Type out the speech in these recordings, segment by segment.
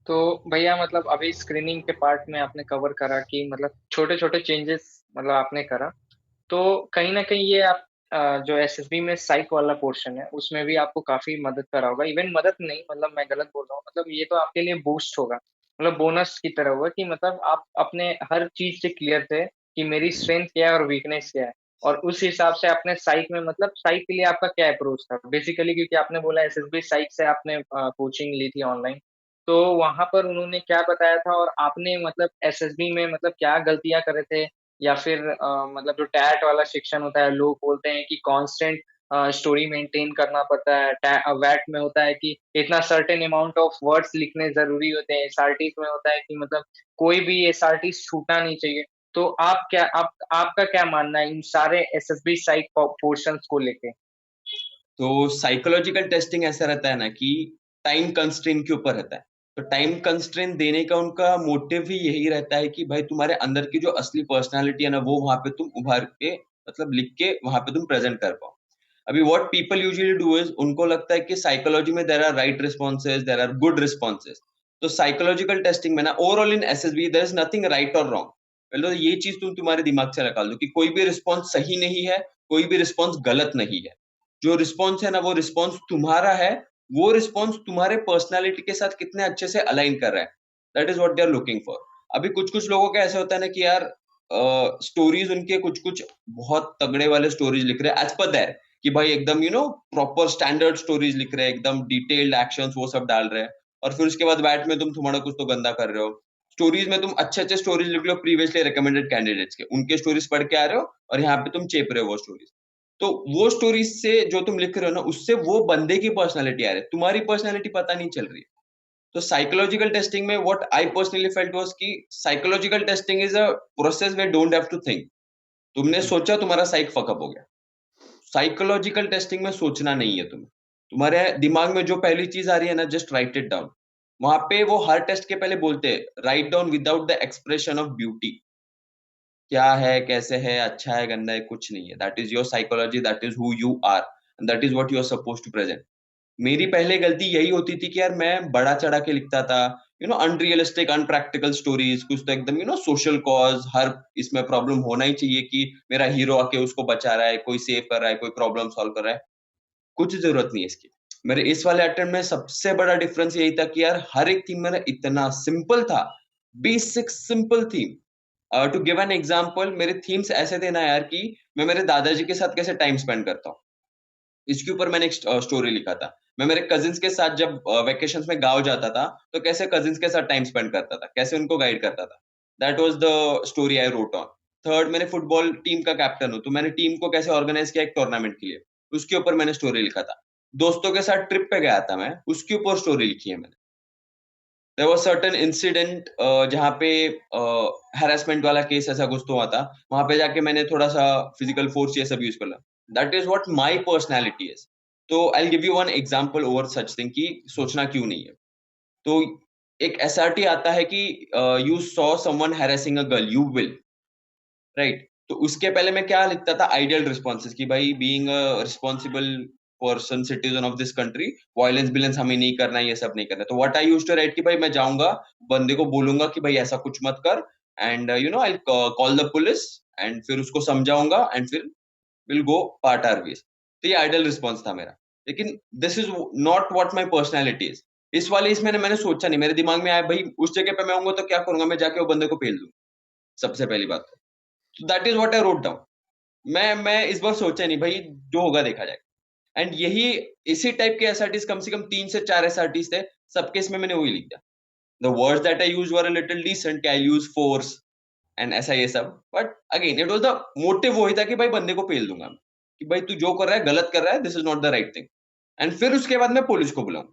तो भैया मतलब अभी स्क्रीनिंग के पार्ट में आपने कवर करा कि मतलब छोटे छोटे चेंजेस मतलब आपने करा। तो कहीं ना कहीं ये आप जो एसएसबी में साइक वाला पोर्शन है उसमें भी आपको काफी मदद करा होगा। इवन मदद नहीं, मतलब मैं गलत बोल रहा हूँ, मतलब ये तो आपके लिए बूस्ट होगा, मतलब बोनस की तरह होगा कि मतलब आप अपने हर चीज से क्लियर थे कि मेरी स्ट्रेंथ क्या है और वीकनेस क्या है। और उस हिसाब से आपने साइक में, मतलब साइक के लिए आपका क्या अप्रोच था बेसिकली, क्योंकि आपने बोला एसएसबी साइक से आपने कोचिंग ली थी ऑनलाइन। तो वहां पर उन्होंने क्या बताया था और आपने मतलब एसएसबी में मतलब क्या गलतियां करे थे, या फिर मतलब जो टैट वाला सेक्शन होता है, लोग बोलते हैं कि कांस्टेंट स्टोरी मेंटेन करना पड़ता है, वैट में होता है कि इतना सर्टेन अमाउंट ऑफ वर्ड्स लिखने जरूरी होते हैं, एसआरटी में होता है कि मतलब कोई भी एसआरटी छूटना नहीं चाहिए। तो आपका क्या मानना है इन सारे एसएसबी साइक पोर्शंस को लेके? तो साइकोलॉजिकल टेस्टिंग ऐसा रहता है ना कि टाइम कंस्ट्रेंट के ऊपर रहता है। तो टाइम कंस्ट्रेंट देने का उनका मोटिव ही यही रहता है कि भाई तुम्हारे अंदर की जो असली पर्सनालिटी है ना वो वहां पे तुम उभार के मतलब लिख के वहां पे तुम प्रेजेंट कर पाओ। अभी what people usually do is उनको लगता है कि साइकोलॉजी में there are right responses, there are good responses. तो साइकोलॉजिकल टेस्टिंग में ना overall in SSB there is nothing right और रॉन्ग। पहले तो ये चीज तुम तुम्हारे दिमाग से निकाल दो कि कोई भी रिस्पॉन्स सही नहीं है, कोई भी रिस्पॉन्स गलत नहीं है। जो रिस्पॉन्स है ना वो रिस्पॉन्स तुम्हारा है, वो रिस्पॉन्स तुम्हारे पर्सनालिटी के साथ कितने अच्छे से अलाइन कर रहा है, that is what they are looking for. अभी कुछ कुछ लोगों का ऐसा होता है ना कि यार स्टोरीज उनके कुछ कुछ बहुत तगड़े वाले स्टोरीज लिख रहे हैं एज पर दैट कि भाई एकदम प्रॉपर स्टैंडर्ड स्टोरीज लिख रहे हैं, एकदम डिटेल्ड एक्शंस वो सब डाल रहे हैं। और फिर उसके बाद बैट में तुम तुम्हारा कुछ तो गंदा कर रहे हो। स्टोरीज में तुम अच्छे अच्छे स्टोरीज लिख लो प्रीवियसली रिकमेंडेड कैंडिडेट्स के, उनके स्टोरीज पढ़ के आ रहे हो और यहाँ पे तुम चेप रहे हो वो स्टोरीज। तो वो स्टोरीज से जो तुम लिख रहे हो ना उससे वो बंदे की पर्सनालिटी आ रही है, तुम्हारी पर्सनालिटी पता नहीं चल रही है। तो साइकोलॉजिकल टेस्टिंग में what I personally felt was कि psychological testing is a process we don't have to think. तुमने सोचा तुम्हारा साइक फकअप हो गया। साइकोलॉजिकल टेस्टिंग में सोचना नहीं है तुम्हें, तुम्हारे दिमाग में जो पहली चीज आ रही है ना जस्ट राइट इट डाउन। वहां पे वो हर टेस्ट के पहले बोलते हैं write down without the expression of beauty. क्या है, कैसे है, अच्छा है, गंदा है, कुछ नहीं है। That is your psychology, that is who you are, that is what you are suppose to present. मेरी पहले गलती यही होती थी कि यार मैं बड़ा चढ़ा के लिखता था, अनरियलिस्टिक अनप्रैक्टिकल स्टोरीज, कुछ तो एकदम सोशल कॉज, हर इसमें प्रॉब्लम होना ही चाहिए कि मेरा हीरो आके उसको बचा रहा है, कोई सेव कर रहा है, कोई प्रॉब्लम सॉल्व कर रहा है। कुछ जरूरत नहीं है इसकी। मेरे इस वाले अटेम्प्ट में सबसे बड़ा डिफरेंस यही था कि यार हर एक थीम मेरा इतना सिंपल था, basic simple theme. To give an example, मेरे थीम्स ऐसे थे ना यार कि मैं मेरे दादाजी के साथ कैसे टाइम स्पेंड करता हूँ, इसके ऊपर मैंने एक स्टोरी लिखा था। मैं मेरे कजिन्स के साथ जब वेकेशंस में गाँव जाता था तो कैसे कजिन्स के साथ टाइम स्पेंड करता था, कैसे उनको गाइड करता था। That was the story I wrote on. Third, मैंने फुटबॉल टीम का कैप्टन हूँ तो मैंने टीम को कैसे ऑर्गेनाइज किया एक टूर्नामेंट के लिए, उसके ऊपर मैंने स्टोरी लिखा था। दोस्तों के साथ ट्रिप पे गया था मैं, उसके ऊपर स्टोरी लिखी है मैंने। देयर वाज सर्टेन इंसिडेंट जहाँ पे हैरेसमेंट वाला केस ऐसा कुछ तो हुआ था, वहां पे जाके मैंने थोड़ा सा फिजिकल फोर्स ये सब यूज कर लिया। That is what my personality is. तो I give you one example over such thing कि सोचना क्यों नहीं है। तो एक एसआरटी आता है कि you saw someone harassing a girl you will, right. तो उसके पहले मैं क्या लिखता था, आइडियल रिस्पॉन्सेज कि भाई being a responsible person citizen of this country, violence बिलेंस हमें नहीं करना है, ये सब नहीं करना है। तो what I used to write कि भाई मैं जाऊंगा, बंदे को बोलूंगा कि भाई ऐसा कुछ मत कर, and I call the police, and फिर उसको समझाऊंगा, एंड फिर will go part our ways. तो ये आइडियल रिस्पॉन्स था मेरा। लेकिन this is not what my personality is. इस वाले इसमें मैंने सोचा नहीं, मेरे दिमाग में आया भाई उस जगह पे मैं आऊंगा तो क्या करूंगा, मैं जाके वो बंदे को पेल दूंगा, सबसे पहली बात। तो that is what I wrote down. मैं इस बार सोचा नहीं भाई, जो होगा देखा जाएगा। एंड यही इसी टाइप के एसआरटीज कम से कम 3 से 4 एसआरटीज थे, सबके इसमें मैंने वही लिख दिया। The words that I use were a little decent, I use force and ऐसा ये सब। But again it was the motive वही था कि भाई बंदे को पेल दूंगा मैं, कि भाई तू जो कर रहा है गलत कर रहा है, this is not the right thing. And फिर उसके बाद मैं पुलिस को बुलाऊं।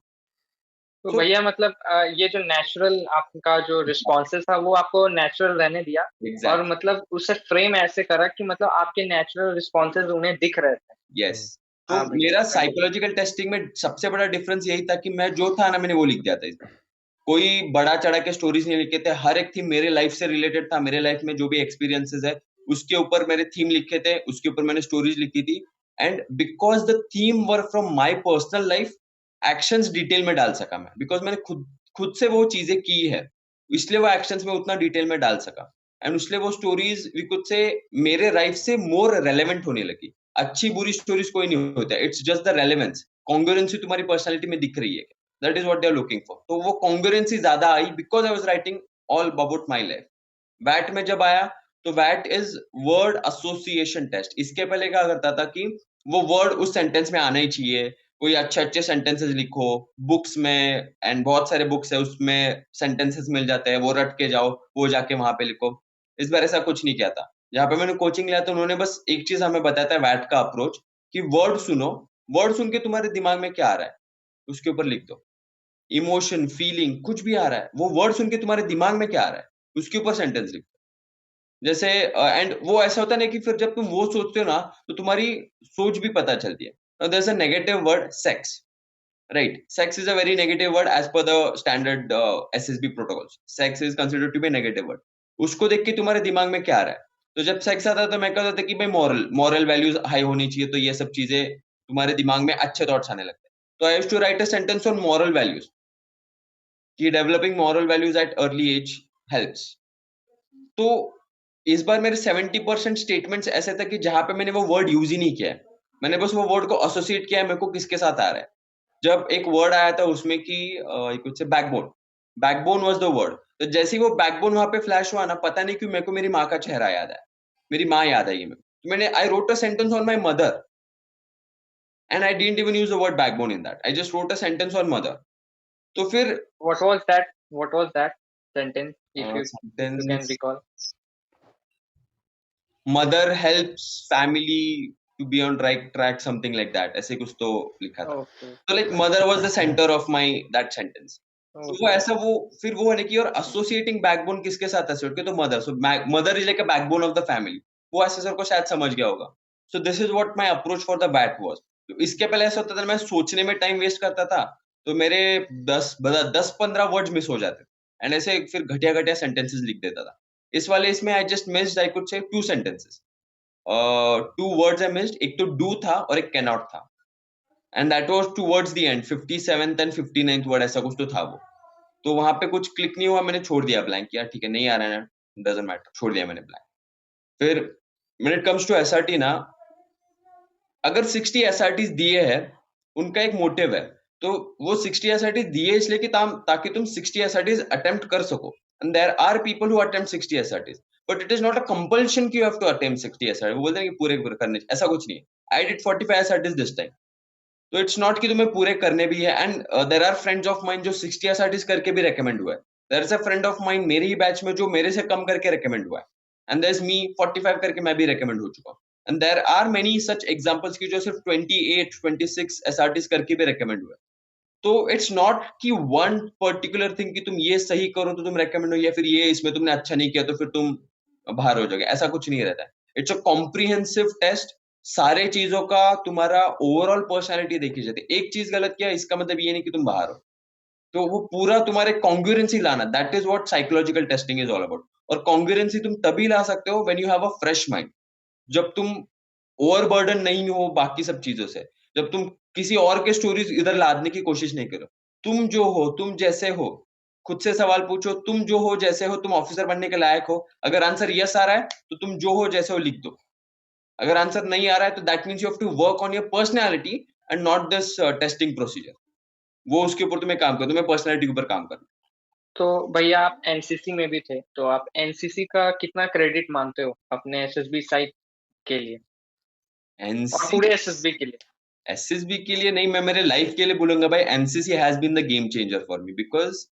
तो सो भैया मतलब ये जो नेचुरल आपका जो रिस्पॉन्सेस था वो आपको नेचुरल रहने दिया, और एग्जैक्टली, मतलब उसे फ्रेम ऐसे करा कि मतलब आपके नेचुरल रिस्पॉन्सेस उन्हें दिख रहे थे। यस। तो हाँ भैया मेरा कंटिन्यू। साइकोलॉजिकल टेस्टिंग में सबसे बड़ा डिफरेंस यही था कि मैं जो था ना मैंने वो लिख दिया था इसमें। कोई बड़ा चढ़ा के स्टोरीज नहीं लिखे थे, हर एक थीम मेरे लाइफ से रिलेटेड था, मेरे लाइफ में जो भी एक्सपीरियंसेस है उसके ऊपर मेरे थीम लिखे थे, उसके ऊपर मैंने स्टोरीज लिखी थी। And because the theme were from my personal life, actions detail में डाल सका मैं, बिकॉज मैंने खुद खुद से वो चीजें की है, इसलिए वो एक्शंस में उतना डिटेल में डाल सका, एंड उसलिए वो स्टोरीज वी कुड से मेरे लाइफ से मोर रेलेवेंट होने लगी। अच्छी बुरी स्टोरीज कोई नहीं होता, it's just the relevance, congruency तुम्हारी पर्सनालिटी में दिख रही है, that is what they are looking for. तो वो कॉन्ग्रुएंसी ज्यादा आई because I was writing all about my life. वैट में जब आया तो वैट इज वर्ड एसोसिएशन टेस्ट। इसके पहले क्या करता था कि वो वर्ड उस सेंटेंस में आना ही चाहिए, कोई अच्छे अच्छे सेंटेंसेस लिखो बुक्स में, एंड बहुत सारे बुक्स है उसमें सेंटेंसेस मिल जाते हैं, वो रट के जाओ, वो जाके वहां पे लिखो। इस बार ऐसा कुछ नहीं किया था। जहाँ पे मैंने कोचिंग लिया था उन्होंने बस एक चीज हमें बताया था वैट का अप्रोच, कि वर्ड सुनो, वर्ड सुन के तुम्हारे दिमाग में क्या आ रहा है उसके ऊपर लिख दो। इमोशन, फीलिंग, कुछ भी आ रहा है, वो वर्ड सुन के तुम्हारे दिमाग में क्या आ रहा है उसके ऊपर सेंटेंस लिख दो। जैसे एंड वो ऐसा होता है ना कि फिर जब तुम वो सोचते हो ना तो तुम्हारी सोच भी पता चलती है। There is a negative word sex, right? Sex is a very negative word as per the standard SSB protocols. Sex is considered to be a negative word. उसको देख के तुम्हारे दिमाग में क्या आ रहा है? तो जब सेक्स आता है तो मैं कहता था कि भाई मॉरल वैल्यूज हाई होनी चाहिए, तो ये सब चीजें तुम्हारे दिमाग में अच्छे थॉट्स आने लगते हैं। तो I used to write a sentence on moral values, कि developing moral values at early age helps. तो इस बार मेरे 70% स्टेटमेंट्स ऐसे थे कि जहां पे मैंने वो वर्ड यूज ही नहीं किया है, मैंने बस वो वर्ड को एसोसिएट किया है मेरे को किसके साथ आ रहा है। जब एक वर्ड आया था उसमें कि कुछ से backbone, backbone was the word, तो जैसे ही वो बैकबोन वहां पे फ्लैश हुआ ना, पता नहीं क्यों मेरे को मेरी माँ का चेहरा याद आया, मेरी माँ याद आई मेरे को। तो मैंने I wrote a sentence on my mother and I didn't even use the word backbone in that, I just wrote a sentence on mother. तो फिर What was that? What was that sentence, if you can sentence recall? Mother helps family to be on right track, something like that, ऐसे कुछ तो लिखा था। Okay, तो like mother was the centre of my that sentence. तो वो okay. ऐसा वो फिर वो है ना कि और एसोसिएटिंग बैकबोन किसके साथ एसोसिएट के, तो mother, so mother is like a backbone of the family. वो ऐसे सर को शायद समझ गया होगा। So this is what my approach for the bat was. तो इसके पहले ऐसा होता था मैं सोचने में टाइम वेस्ट करता था, तो मेरे 10-15 वर्ड्स मिस हो जाते, एंड ऐसे फिर घटिया घटिया सेंटेंसेस लिख देता था। इस वाले इसमें I just missed, I could say 2 sentences, 2 words I missed, एक तो डू था और एक कैन नॉट था, and that was towards the end, 57th and 59th word ऐसा कुछ तो था वो। तो वहां पे कुछ क्लिक नहीं हुआ, मैंने छोड़ दिया ब्लैंक, यार ठीक है नहीं आ रहा है, डजंट मैटर, छोड़ दिया मैंने ब्लैंक। फिर when it comes to SRT ना, अगर 60 एसआरटी दिए हैं, उनका एक मोटिव है, तो वो 60 एसआरटी दिए इसलिए कि ताकि तुम 60 एसआरटी अटेम्प्ट कर सको, and there are people who attempt 60 SRT, but it is not a compulsion कि you have to attempt 60 SRT. वो बोलते हैं कि पूरे पूरे करने, ऐसा कुछ नहीं है। I did 45 SRT this time, तो इट्स नॉट कि तुम्हें पूरे करने भी है। And there are friends of mine जो 60 एसआरटीज करके भी रेकमेंड हुआ है। There is a friend of mine मेरे ही बैच में जो मेरे से कम करके रेकमेंड हुआ है, एंड देयर इज मी 45 करके मैं भी रेकमेंड हो चुका हूँ। And there are many such examples की जो सिर्फ 28 26 एसआरटीज करके भी रेकमेंड हुआ है। तो इट्स नॉट कि वन पर्टिकुलर थिंग कि तुम ये सही करो तो तुम रेकमेंड हो, या फिर ये इसमें तुमने अच्छा नहीं किया तो फिर तुम बाहर हो जाओगे, ऐसा कुछ नहीं रहता है। इट्स अ कॉम्प्रिहेंसिव टेस्ट, सारे चीजों का तुम्हारा ओवरऑल पर्सनालिटी देखी जाती है। एक चीज गलत किया इसका मतलब ये नहीं कि तुम बाहर हो, तो वो पूरा तुम्हारे कॉन्ग्रुएंसी लाना, that is what psychological testing is all about. और कॉन्ग्रुएंसी तुम तभी ला सकते हो when you have a fresh mind, जब तुम ओवरबर्डन नहीं हो बाकी सब चीजों से, जब तुम किसी और के स्टोरीज इधर लादने की कोशिश नहीं करो। तुम जो हो, तुम जैसे हो, खुद से सवाल पूछो, तुम जो हो जैसे हो, तुम ऑफिसर बनने के लायक हो। अगर आंसर यस आ रहा है तो तुम जो हो जैसे हो लिख दो, अगर आंसर नहीं आ रहा है तो that means you have to work on your personality and not this testing procedure. वो उसके ऊपर तुम्हें काम करना, तुम्हें पर्सनैलिटी के ऊपर काम करना। तो भैया आप एनसीसी में भी थे, तो आप एनसीसी का कितना क्रेडिट मानते हो अपने एसएसबी साइट के लिए और एनसी पूरे एसएसबी के लिए? एसएसबी के लिए नहीं, मैं मेरे लाइफ के लिए बोलूंगा भाई, NCC has been the game changer for me, because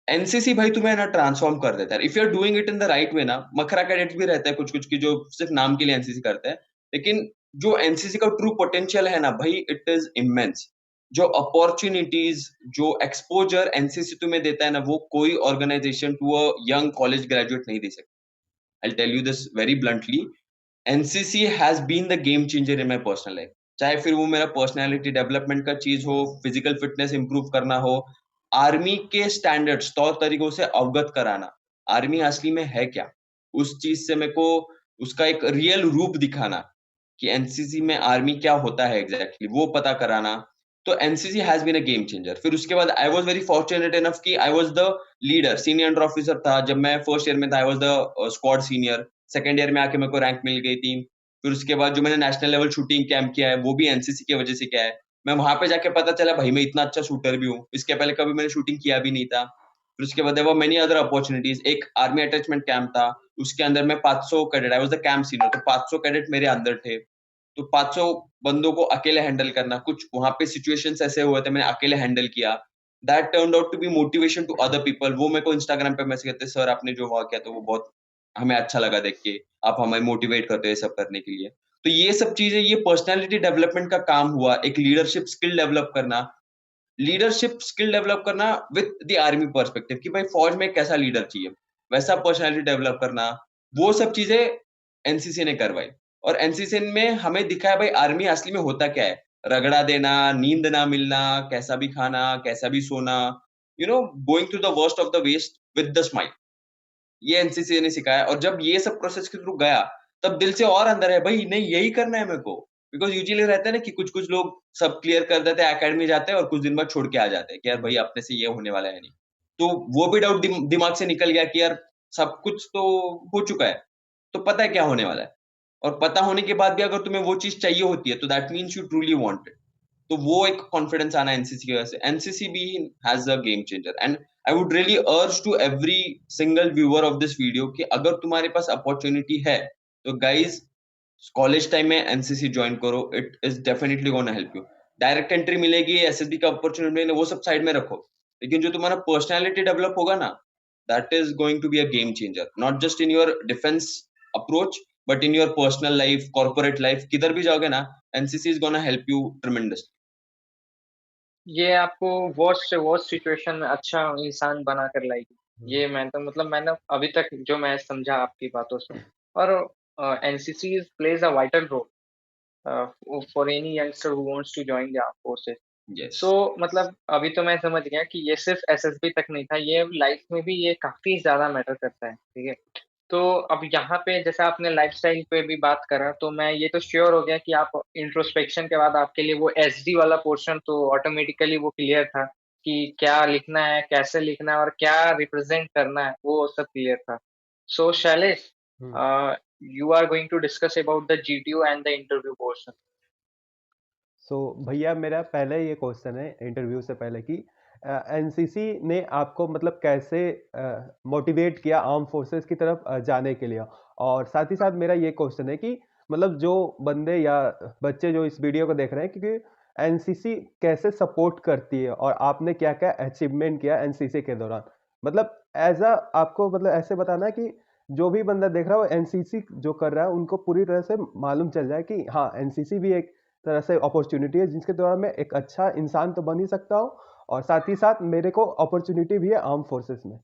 NCC भाई तुम्हें ना ट्रांसफॉर्म कर देता है if you are doing it in the right way ना। मखरा कैडेट्स भी रहता है कुछ कुछ की जो सिर्फ नाम के लिए एनसीसी करते हैं, लेकिन जो एनसीसी का ट्रू पोटेंशियल है ना भाई, इट इज इमेंस। जो अपॉर्चुनिटीज, जो एक्सपोजर एनसीसी तुम्हें देता है ना, वो कोई organisation to a young college graduate नहीं दे सकती। I tell you this very bluntly, NCC has been the game changer in my personal life. चाहे फिर वो मेरा पर्सनैलिटी डेवलपमेंट का चीज हो, फिजिकल फिटनेस इंप्रूव करना हो, आर्मी के स्टैंडर्ड्स तौर तरीकों से अवगत कराना, आर्मी असली में है क्या, उस चीज से मेरे को उसका एक रियल रूप दिखाना, कि एनसीसी में आर्मी क्या होता है एग्जैक्टली, वो पता कराना। तो NCC has been a game changer. फिर उसके बाद I was very fortunate enough कि I was the leader, senior under officer था जब मैं फर्स्ट ईयर में था, I was the squad senior. Second year में आके मेरे को रैंक मिल गई थी। फिर उसके बाद जो मैंने नेशनल लेवल शूटिंग कैंप किया है वो भी एनसीसी की वजह से किया है। मैं वहां पे जाके पता चला भाई मैं इतना अच्छा शूटर भी हूँ, इसके पहले कभी मैंने शूटिंग किया भी नहीं था। फिर उसके बाद देयर मेनी अदर अपॉर्चुनिटीज। एक आर्मी अटैचमेंट कैंप था, उसके अंदर मैं 500 cadet, I was the camp senior, तो 500 कैडेट मेरे अंदर थे। तो 500 बंदों को अकेले हैंडल करना, कुछ वहां पे सिचुएशंस ऐसे हुए थे मैंने अकेले हैंडल किया। That turned out to be motivation to other people. वो मेरे को इंस्टाग्राम पे मैसेज करते, सर आपने जो हुआ किया तो वो बहुत हमें अच्छा लगा देख के, आप हमें मोटिवेट करते हो ये सब करने के लिए। तो ये सब चीजें, ये पर्सनालिटी डेवलपमेंट का काम हुआ, एक लीडरशिप स्किल डेवलप करना। लीडरशिप स्किल डेवलप करना विद द आर्मी पर्सपेक्टिव कि भाई फौज में कैसा लीडर चाहिए, वैसा पर्सनालिटी डेवलप करना, वो सब चीजें एनसीसी ने करवाई। और एनसीसी में हमें दिखाया भाई आर्मी असली में होता क्या है। रगड़ा देना, नींद ना मिलना, कैसा भी खाना, कैसा भी सोना, going through the worst of the west with the smile, ये एनसीसी ने सिखाया। और जब ये सब प्रोसेस के थ्रू गया, तब दिल से और अंदर है भाई नहीं यही करना है मेरे को। बिकॉज यूजुअली रहता है ना कि कुछ कुछ लोग सब क्लियर कर देते हैं, एकेडमी जाते हैं और कुछ दिन बाद छोड़ के आ जाते हैं कि यार भाई अपने से ये होने वाला है नहीं। तो वो भी डाउट दिमाग से निकल गया कि यार सब कुछ तो हो चुका है, तो पता है क्या होने वाला है। और पता होने के बाद भी अगर तुम्हें वो चीज चाहिए होती है तो that means you truly want it. तो वो एक कॉन्फिडेंस आना एनसीसी की वजह से। एनसीसी भी has a game changer. And I would really urge to every single viewer of this video कि अगर तुम्हारे पास अपॉर्चुनिटी है तो गाइज कॉलेज टाइम में एनसीसी ज्वाइन करो, it is definitely gonna help you. Direct entry मिलेगी, एसएसबी का अपॉर्चुनिटी मिलेगी, वो सब साइड में रखो, लेकिन जो तुम्हारा पर्सनालिटी डेवलप होगा ना, that is going to be a game changer, not just in your defence approach but in your personal life, corporate life, किधर भी जाओगे ना, NCC is gonna help you tremendously. ये आपको वर्स्ट से वर्स्ट सिचुएशन में अच्छा इंसान बना कर लाएगी। ये मैं तो मतलब मैंने अभी तक जो मैं समझा आपकी बातों से। और NCC plays a vital role for any youngster who wants to join the arm forces. Yes. So मतलब अभी तो मैं समझ गया कि ये सिर्फ एसएसबी तक नहीं था, ये लाइफ में भी ये काफी ज्यादा मैटर करता है, ठीक है। तो अब यहाँ पे जैसे आपने लाइफस्टाइल पे भी बात करा, तो मैं ये तो श्योर हो गया कि आप इंट्रोस्पेक्शन के बाद आपके लिए वो एसडी वाला पोर्शन तो ऑटोमेटिकली वो क्लियर था कि क्या लिखना है, कैसे लिखना है और क्या रिप्रेजेंट करना है, वो सब क्लियर था। So Shailesh, you are going to discuss about the GTU and the interview portion. So भैया मेरा पहले ये क्वेश्चन है इंटरव्यू से पहले कि एनसीसी ने आपको मतलब कैसे मोटिवेट किया आर्म फोर्सेस की तरफ जाने के लिए। और साथ ही साथ मेरा ये क्वेश्चन है कि मतलब जो बंदे या बच्चे जो इस वीडियो को देख रहे हैं, क्योंकि एनसीसी कैसे सपोर्ट करती है और आपने क्या क्या अचीवमेंट किया एनसीसी के दौरान, मतलब एज अ आपको मतलब ऐसे बताना है कि जो भी बंदा देख रहा है वो एनसीसी जो कर रहा है उनको पूरी तरह से मालूम चल जाए कि हाँ एनसीसी भी एक तरह से अपॉर्चुनिटी है जिसके द्वारा मैं एक अच्छा इंसान तो बन ही सकता हूँ और साथ ही साथ मेरे को अपॉर्चुनिटी भी है आर्म फोर्सेस में।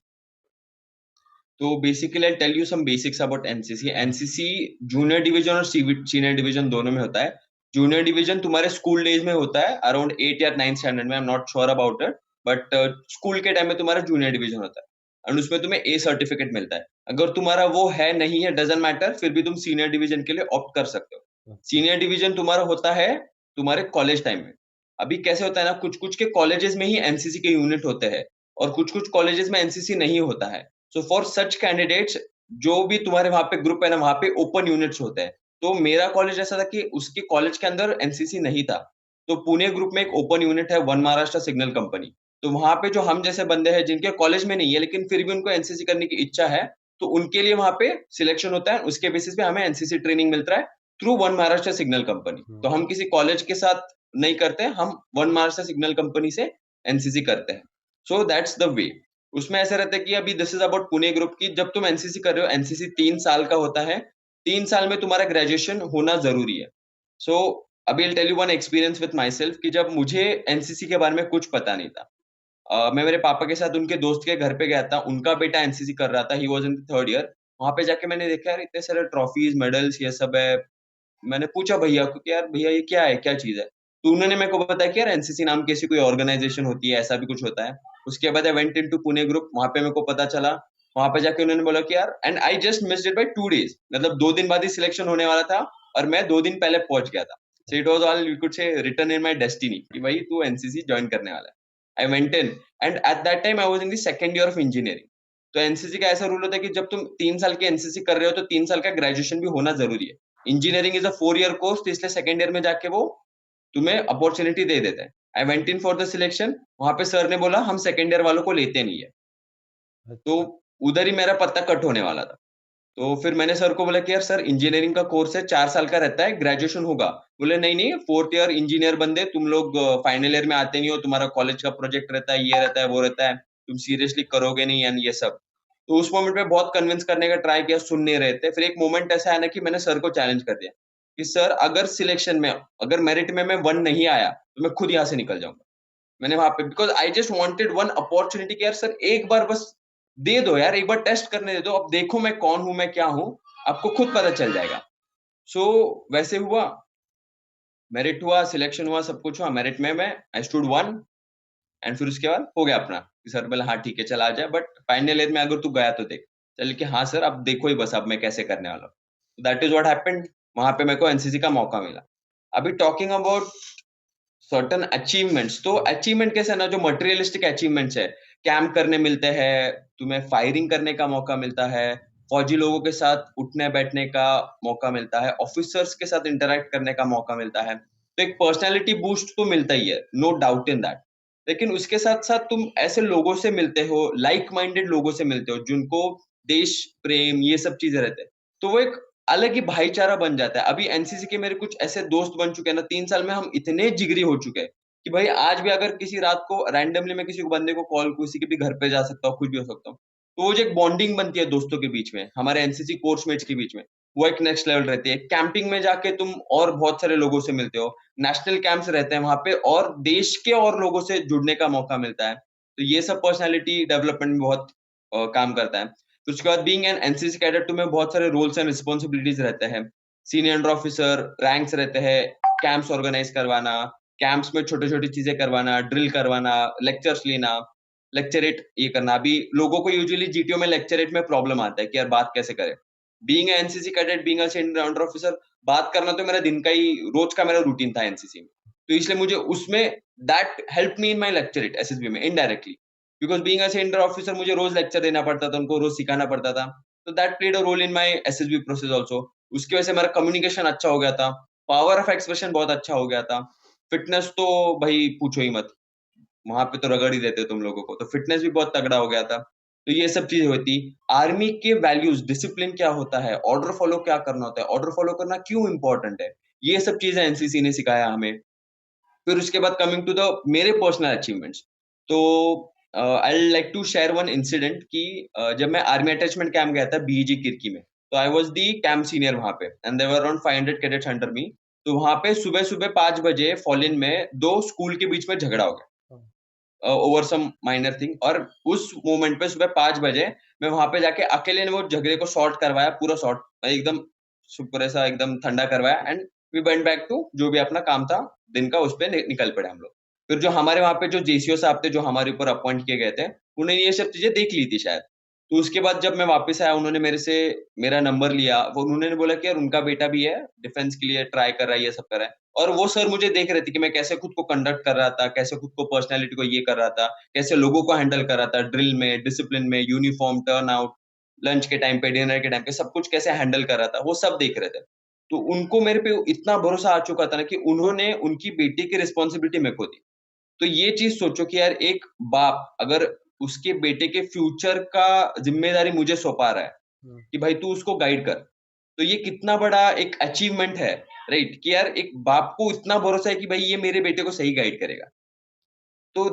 तो basically I tell you some basics about NCC. NCC junior division और सीनियर डिवीजन दोनों में होता है। जूनियर डिवीजन तुम्हारे स्कूल डेज में होता है अराउंड 8 या 9 स्टैंडर्ड में, I am not sure about it, but school के टाइम में तुम्हारा जूनियर डिवीजन होता है एंड उसमें तुम्हें ए सर्टिफिकेट मिलता है। अगर तुम्हारा वो है नहीं है डजेंट मैटर, फिर भी तुम सीनियर डिवीजन के लिए ऑप्ट कर सकते हो। सीनियर डिवीजन तुम्हारा होता है तुम्हारे कॉलेज टाइम में। अभी कैसे होता है ना, कुछ कुछ के कॉलेजेस में ही एनसीसी के यूनिट होते हैं और कुछ कुछ कॉलेजेस में एनसीसी नहीं होता है। सो फॉर सच कैंडिडेट्स, जो भी तुम्हारे वहां पे ग्रुप है ना, वहां पे ओपन यूनिट्स होते हैं। तो मेरा कॉलेज ऐसा था कि उसके कॉलेज के अंदर एनसीसी नहीं था, तो पुणे ग्रुप में एक ओपन यूनिट है, वन महाराष्ट्र सिग्नल कंपनी। तो वहां पे जो हम जैसे बंदे हैं जिनके कॉलेज में नहीं है लेकिन फिर भी उनको एनसीसी करने की इच्छा है, तो उनके लिए वहां पे सिलेक्शन होता है, उसके बेसिस पे हमें एनसीसी ट्रेनिंग मिलता है through one Maharashtra signal company. तो हम किसी कॉलेज के साथ नहीं करते, हम वन महाराष्ट्र सिग्नल कंपनी से एनसीसी करते हैं। So that's the way. उसमें ऐसा रहता है कि अभी this is about Pune group की, जब तुम एनसीसी कर रहे हो, एनसीसी 3 साल का होता है, 3 साल में तुम्हारा ग्रेजुएशन होना जरूरी है। सो अभी I tell you one experience with myself कि जब मुझे एनसीसी के बारे में कुछ पता नहीं था, मैं मेरे पापा के साथ उनके दोस्त के घर पे गया था, उनका बेटा एनसीसी कर रहा था, he was in 3rd year. वहां पे जाके मैंने देखा यार इतने सारे ट्रॉफीज मेडल्स ये सब है। मैंने पूछा भैया को कि यार भैया ये क्या है, क्या चीज है। तो उन्होंने मेरे को बताया कि यार एनसीसी नाम की ऐसी कोई ऑर्गेनाइजेशन होती है, ऐसा भी कुछ होता है। उसके बाद I went into Pune group, वहां पे मेरे को पता चला। वहां पे जाके उन्होंने बोला कि यार, and I just missed it by 2 days, मतलब 2 दिन बाद ही सिलेक्शन होने वाला था और मैं 2 दिन पहले पहुंच गया था। So it was all, you could say, written in my destiny कि भाई तू एनसीसी ज्वाइन करने वाला है. I went in and at that time I was in the second year of engineering. तो एनसीसी का ऐसा रूल होता है कि जब तुम 3 साल की एनसीसी कर रहे हो तो 3 साल का ग्रेजुएशन भी होना जरूरी है. Engineering is a 4 year course, तो इसलिए सेकंड ईयर में जाके वो तुम्हें अपॉर्चुनिटी दे देते हैं. I went in for the selection. वहां पे सर ने बोला हम सेकंड ईयर वालों को लेते नहीं है. तो अच्छा। उधर ही मेरा पत्ता कट होने वाला था. तो फिर मैंने सर को बोला कि यार सर इंजीनियरिंग का कोर्स है, 4 साल का रहता है, ग्रेजुएशन होगा. बोले नहीं नहीं, 4th ईयर इंजीनियर बंदे तुम लोग फाइनल ईयर में आते नहीं हो, तुम्हारा कॉलेज का प्रोजेक्ट रहता है, ये रहता है वो रहता है, तुम सीरियसली करोगे नहीं एंड ये सब. तो उस मोमेंट पे बहुत कन्विंस करने का ट्राई किया, सुन नहीं रहे थे. फिर एक मोमेंट ऐसा आया ना कि मैंने सर को चैलेंज कर दिया कि सर अगर सिलेक्शन में, अगर मेरिट में मैं 1 नहीं आया तो मैं खुद यहाँ से निकल जाऊंगा. मैंने वहां पे, because I just wanted one opportunity कि यार सर एक बार बस दे दो यार, एक बार टेस्ट करने दे दो, अब देखो मैं कौन हूं, मैं क्या हूं, आपको खुद पता चल जाएगा. सो वैसे हुआ, मेरिट हुआ, सिलेक्शन हुआ, सब कुछ हुआ. मेरिट में मैं आई स्टूड 1 एंड फिर उसके बाद हो गया अपना. सर बोला हाँ ठीक है चला आ जाए, बट फाइनल ईयर में अगर तू गया तो देख. चल कि हाँ सर अब देखो ही बस अब मैं कैसे करने वाला हूँ. That is what happened. वहां पे मेरे को एनसीसी का मौका मिला. अभी टॉकिंग अबाउट सर्टन अचीवमेंट्स, तो अचीवमेंट कैसे ना, जो मटेरियलिस्टिक अचीवमेंट्स है, कैंप करने मिलते हैं, तुम्हें फायरिंग करने का मौका मिलता है, फौजी लोगों के साथ उठने बैठने का मौका मिलता है, ऑफिसर्स के साथ इंटरेक्ट करने का मौका मिलता है. तो एक पर्सनैलिटी बूस्ट तो मिलता ही है, नो डाउट इन दैट. लेकिन उसके साथ साथ तुम ऐसे लोगों से मिलते हो, लाइक माइंडेड लोगों से मिलते हो जिनको देश प्रेम ये सब चीजें रहते हैं. तो वो एक अलग ही भाईचारा बन जाता है. अभी एनसीसी के मेरे कुछ ऐसे दोस्त बन चुके हैं ना, 3 साल में हम इतने जिगरी हो चुके हैं कि भाई आज भी अगर किसी रात को रैंडमली मैं किसी को बंदे को कॉल, किसी के भी घर पे जा सकता हूँ, कुछ भी हो सकता हूँ. तो वो जो एक बॉन्डिंग बनती है दोस्तों के बीच में, हमारे एनसीसी कोर्समेट्स के बीच में, वो एक नेक्स्ट लेवल रहती है. कैंपिंग में जाके तुम और बहुत सारे लोगों से मिलते हो, नेशनल कैंप्स रहते हैं वहां पे, और देश के और लोगों से जुड़ने का मौका मिलता है. तो ये सब पर्सनैलिटी डेवलपमेंट में बहुत काम करता है. फिर उसके बाद बीइंग एन एनसीसी कैडेट तुम्हें बहुत सारे रोल्स एंड रिस्पॉन्सिबिलिटीज रहते हैं. सीनियर अंडर ऑफिसर रैंक्स रहते हैं, कैंप्स ऑर्गेनाइज करवाना, कैंप्स में छोटी छोटी चीजें करवाना, ड्रिल करवाना, लेक्चर्स लेना, लेक्चरेट ये करना. अभी लोगों को यूजुअली जीटीओ में लेक्चरेट में प्रॉब्लम आता है कि यार बात कैसे करें. Being NCC cadet, being senior under officer, बात करना तो मेरा दिन का ही, रोज का मेरा रूटीन था एनसीसी में. तो इसलिए मुझे उसमें that help me in my lecturette SSB में indirectly, because being a senior officer मुझे रोज लेक्चर देना पड़ता था, उनको रोज सिखाना पड़ता था. तो that played a role in my SSB process also. उसकी वजह से मेरा कम्युनिकेशन अच्छा हो गया था, पावर ऑफ एक्सप्रेशन बहुत अच्छा हो गया था. फिटनेस तो भाई पूछो ही मत, वहां पे तो रगड़ ही देते तुम लोगों को, तो फिटनेस भी बहुत तगड़ा हो गया था. तो ये सब चीजें होती. आर्मी के वैल्यूज, डिसिप्लिन क्या होता है, ऑर्डर फॉलो क्या करना होता है, ऑर्डर फॉलो करना क्यों इंपॉर्टेंट है, ये सब चीजें एनसीसी ने सिखाया हमें. फिर उसके बाद कमिंग टू द मेरे पर्सनल अचीवमेंट्स, तो I like to share one incident कि जब मैं आर्मी अटैचमेंट कैंप गया था बीईजी किरकी में, तो I was the camp senior वहां पे and there were around 500 cadets under me. तो वहां पे सुबह सुबह 5 बजे फॉलिन में 2 स्कूल के बीच में झगड़ा हो गया ओवर सम माइनर थिंग. और उस मोमेंट पे सुबह 5 बजे मैं वहां पे जाके अकेले ने वो झगड़े को सॉर्ट करवाया, पूरा सॉर्ट एकदम सुपर ऐसा एकदम ठंडा करवाया. And we went back to जो भी अपना काम था दिन का, उस पर निकल पड़े हम लोग. फिर जो हमारे वहां पे जो जेसीओ साहब थे, जो हमारे ऊपर अपॉइंट किए गए थे, उन्होंने ये सब चीजें देख ली थी शायद. तो उसके बाद जब मैं वापस आया, उन्होंने मेरे से मेरा नंबर लिया. वो उन्होंने बोला कि यार उनका बेटा भी है, डिफेंस के लिए ट्राई कर रहा है, ये सब कर रहा है. और वो सर मुझे देख रहे थे कि मैं कैसे खुद को कंडक्ट कर रहा था, कैसे खुद को पर्सनैलिटी को ये कर रहा था, कैसे लोगों को हैंडल कर रहा था, ड्रिल में, डिसिप्लिन में, यूनिफॉर्म, टर्न आउट, लंच के टाइम पे, डिनर के टाइम पे, सब कुछ कैसे हैंडल कर रहा था, वो सब देख रहे थे. तो उनको मेरे पे इतना भरोसा आ चुका था ना कि उन्होंने उनकी बेटी की रिस्पॉन्सिबिलिटी मेरे को दी. तो ये चीज सोचो कि यार एक बाप अगर उसके बेटे के फ्यूचर का जिम्मेदारी मुझे सौंपा रहा है कि भाई तू उसको गाइड कर, तो ये कितना बड़ा एक अचीवमेंट है, राइट? कि यार एक बाप को इतना भरोसा है कि भाई ये मेरे बेटे को सही गाइड करेगा. तो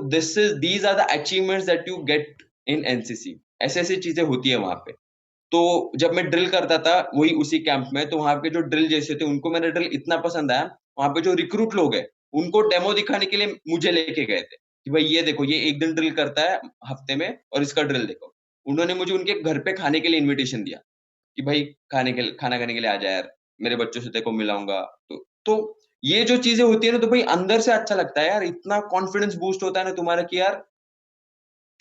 these are the achievements that you get in NCC. ऐसी ऐसी चीजें होती है वहां पे. तो जब मैं ड्रिल करता था वही उसी कैंप में, तो वहां पे जो ड्रिल जैसे थे उनको मेरा ड्रिल इतना पसंद आया. वहां पे जो रिक्रूट लोग हैं उनको डेमो दिखाने के लिए मुझे लेके गए थे कि भाई ये देखो, ये एक दिन ड्रिल करता है हफ्ते में और इसका ड्रिल देखो. उन्होंने मुझे उनके घर पे खाने के लिए इन्विटेशन दिया कि भाई खाना खाने के लिए आ जाए यार, मेरे बच्चों से तेरे को मिलाऊंगा. तो ये जो चीजें होती है ना, तो भाई अंदर से अच्छा लगता है यार, इतना कॉन्फिडेंस बूस्ट होता है ना तुम्हारा कि यार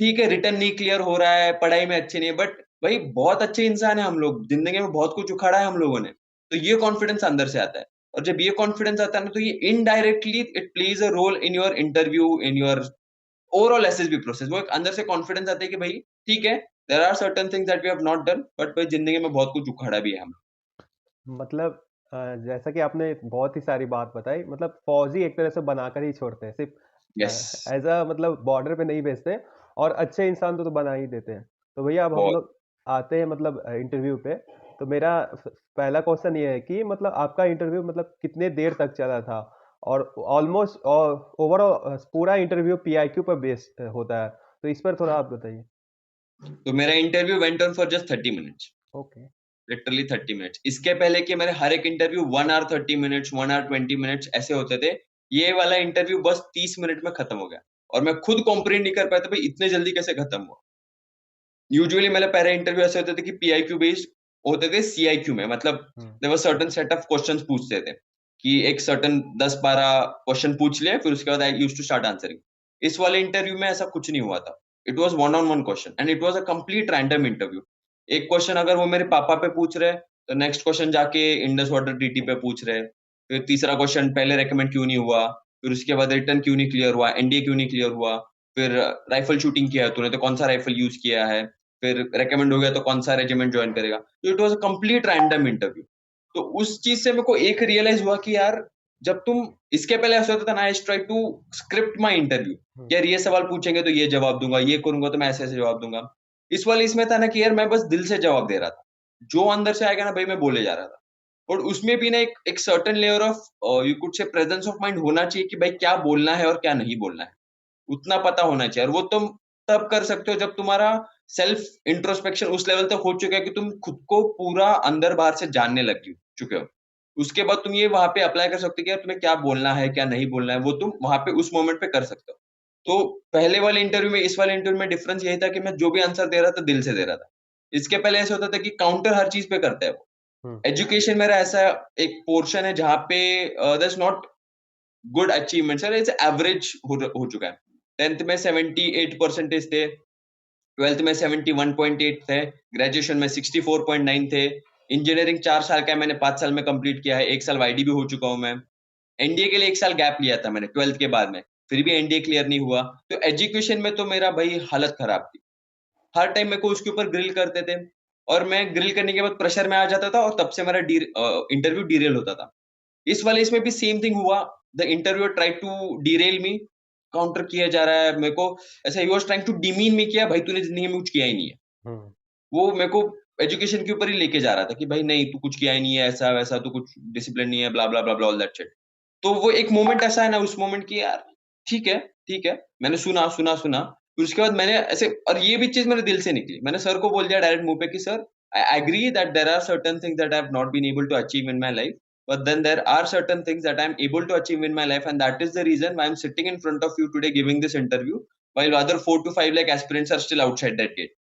ठीक है रिटर्न नहीं क्लियर हो रहा है, पढ़ाई में अच्छे नहीं है, बट भाई बहुत अच्छे इंसान है हम लोग, जिंदगी में बहुत कुछ उखाड़ा है हम लोगों ने. तो ये कॉन्फिडेंस अंदर से आता है. और जब ये कॉन्फिडेंस आता है ना, तो ये indirectly it plays a role in your interview, in your overall SSB process. वो एक अंदर से कॉन्फिडेंस आता है कि भाई ठीक है, there are certain things that we have not done, but भाई जिंदगी में बहुत कुछ उखाड़ा भी है हम। मतलब जैसा कि आपने बहुत ही सारी बात बताई, मतलब फौजी एक तरह से बनाकर ही छोड़ते हैं, यस। सिर्फ एज अ मतलब बॉर्डर पे नहीं भेजते, और अच्छे इंसान तो बना ही देते हैं। तो भैया अब हम बहुत। लोग आते हैं मतलब इंटरव्यू पे। तो मेरा पहला क्वेश्चन ये है कि मतलब आपका इंटरव्यू मतलब कितने देर तक चला था, और ऑलमोस्ट ओवरऑल पूरा इंटरव्यू पीआईक्यू पर बेस्ड होता है, तो इस पर थोड़ा आप बताइए। तो मेरा interview went on for just 30 minutes, okay. Literally 30 minutes. इसके पहले कि मेरे हर एक interview 1 hour 30 minutes, 1 hour 20 minutes ऐसे होते थे, ये वाला इंटरव्यू बस 30 मिनट में खत्म हो गया। और मैं खुद कॉम्प्रीहेंड नहीं कर पाया था भाई इतने जल्दी कैसे खत्म हुआ। यूजुअली मेरे पहले इंटरव्यू ऐसे होते थे कि पीआईक्यू बेस्ड होते थे सीआईक्यू में, मतलब there was certain set of questions पूछते थे कि एक सर्टेन 10-12 क्वेश्चन पूछ लिए, फिर उसके बाद I used to start answering. इस वाले इंटरव्यू में ऐसा कुछ नहीं हुआ था। It was one on one question and it was a complete random interview. एक क्वेश्चन अगर वो मेरे पापा पे पूछ रहे हैं, तो नेक्स्ट क्वेश्चन जाके इंडस वाटर टीटी पे पूछ रहे हैं। फिर तीसरा क्वेश्चन पहले रेकमेंड क्यों नहीं हुआ, फिर उसके बाद रिटर्न क्यों नहीं क्लियर हुआ, एनडीए क्यों नहीं क्लियर हुआ, फिर राइफल शूटिंग किया है तूने तो कौन सा राइफल यूज किया है, फिर रेकमेंड हो गया तो कौन सा रेजिमेंट ज्वाइन करेगा। तो it was a complete random interview. तो उस चीज से मेरे को एक रियलाइज हुआ कि यार जब तुम, इसके पहले ऐसा होता था ना, I try to script my interview, यार ये सवाल पूछेंगे तो ये जवाब दूंगा, ये करूंगा तो मैं ऐसे ऐसे जवाब दूंगा। इस वाले इसमें था ना कि यार मैं बस दिल से जवाब दे रहा था, जो अंदर से आएगा ना भाई मैं बोले जा रहा था। और उसमें भी ना एक certain layer of you could say presence of mind होना चाहिए कि भाई क्या बोलना है और क्या नहीं बोलना है, उतना पता होना चाहिए। और वो तुम तब कर सकते हो जब तुम्हारा सेल्फ इंट्रोस्पेक्शन उस लेवल तक हो चुका है कि तुम खुद को पूरा अंदर बाहर से जानने लग चुके हो। उसके बाद तुम ये वहां पे अप्लाई कर सकते हो कि यार तुम्हें क्या बोलना है क्या नहीं बोलना है, वो तुम वहां पे उस मोमेंट पे कर सकते हो। तो पहले वाले इंटरव्यू में इस वाले इंटरव्यू में डिफरेंस यही था कि मैं जो भी आंसर दे रहा था दिल से दे रहा था। इसके पहले ऐसा होता था कि काउंटर हर चीज पे करता है वो। हम्म। एजुकेशन मेरा ऐसा एक पोर्शन है जहाँ पे that's not good achievement sir, it's average हो चुका है। 10th में 78% थे, 12th में 71.8 थे, ग्रेजुएशन में 64.9 थे। इंजीनियरिंग 4 साल का है, मैंने 5 साल में कंप्लीट किया है, 1 साल वाईडी भी हो चुका हूं मैं। एनडीए के लिए 1 साल गैप लिया था मैंने 12th के बाद में, फिर भी एनडीए क्लियर नहीं हुआ। तो एजुकेशन में तो मेरा भाई हालत खराब थी। हर टाइम मेरे को उसके ऊपर ग्रिल करते थे, और मैं ग्रिल करने के बाद प्रेशर में आ जाता था, और तब से मेरा इंटरव्यू डीरेल होता था। इस वाले इसमें भी सेम थिंग हुआ। The interview try to derail me, counter किया जा रहा है मेरे को, ऐसा ही was trying to demean me, किया भाई तूने जिंदगी में कुछ किया ही नहीं है। हम्म। वो मेरे को एजुकेशन के ऊपर ही लेके जा रहा था कि भाई नहीं तू कुछ किया ही नहीं है, ऐसा वैसा, तू कुछ डिसिप्लिन नहीं है, ब्ला ब्ला ब्ला ब्ला ऑल दैट शिट। तो वो एक मोमेंट ऐसा है ना उस मोमेंट की, यार ठीक है ठीक है, मैंने सुना सुना सुना। फिर उसके बाद मैंने ऐसे, और ये भी चीज मेरे दिल से निकली, मैंने सर को बोल दिया डायरेक्ट मुंह पे कि sir I agree that there are certain things that I have not been able to achieve in my life, but then there are certain things that I am able to achieve in my life, and that is the reason why I am sitting in front of you today giving this interview, while other 4 to 5 lakh aspirants are still outside that gate.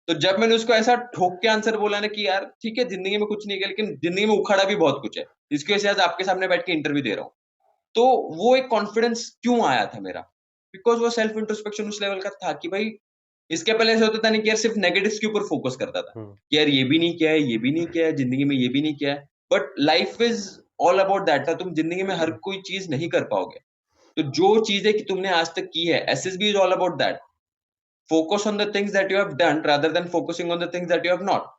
तो जब मैंने उसको ऐसा ठोक के answer बोला ना कि यार ठीक है जिंदगी में कुछ नहीं किया, लेकिन जिंदगी में उखाड़ा भी बहुत कुछ है, इसकी वजह से आज आपके सामने बैठ के इंटरव्यू दे रहा हूँ। तो वो एक कॉन्फिडेंस क्यों आया था मेरा, बिकॉज वो सेल्फ इंट्रोस्पेक्शन उस लेवल का था कि भाई इसके पहले ऐसा होता था नहीं कि यार सिर्फ नेगेटिव्स के ऊपर फोकस करता था कि यार ये भी नहीं किया है, ये भी नहीं किया है, जिंदगी में ये भी नहीं किया है। But life is all about that था, तुम जिंदगी में हर कोई चीज नहीं कर पाओगे। तो जो चीजें कि तुमने आज तक की है, SSB is all about that. Focus on the things that you have done rather than focusing on the things that you have not.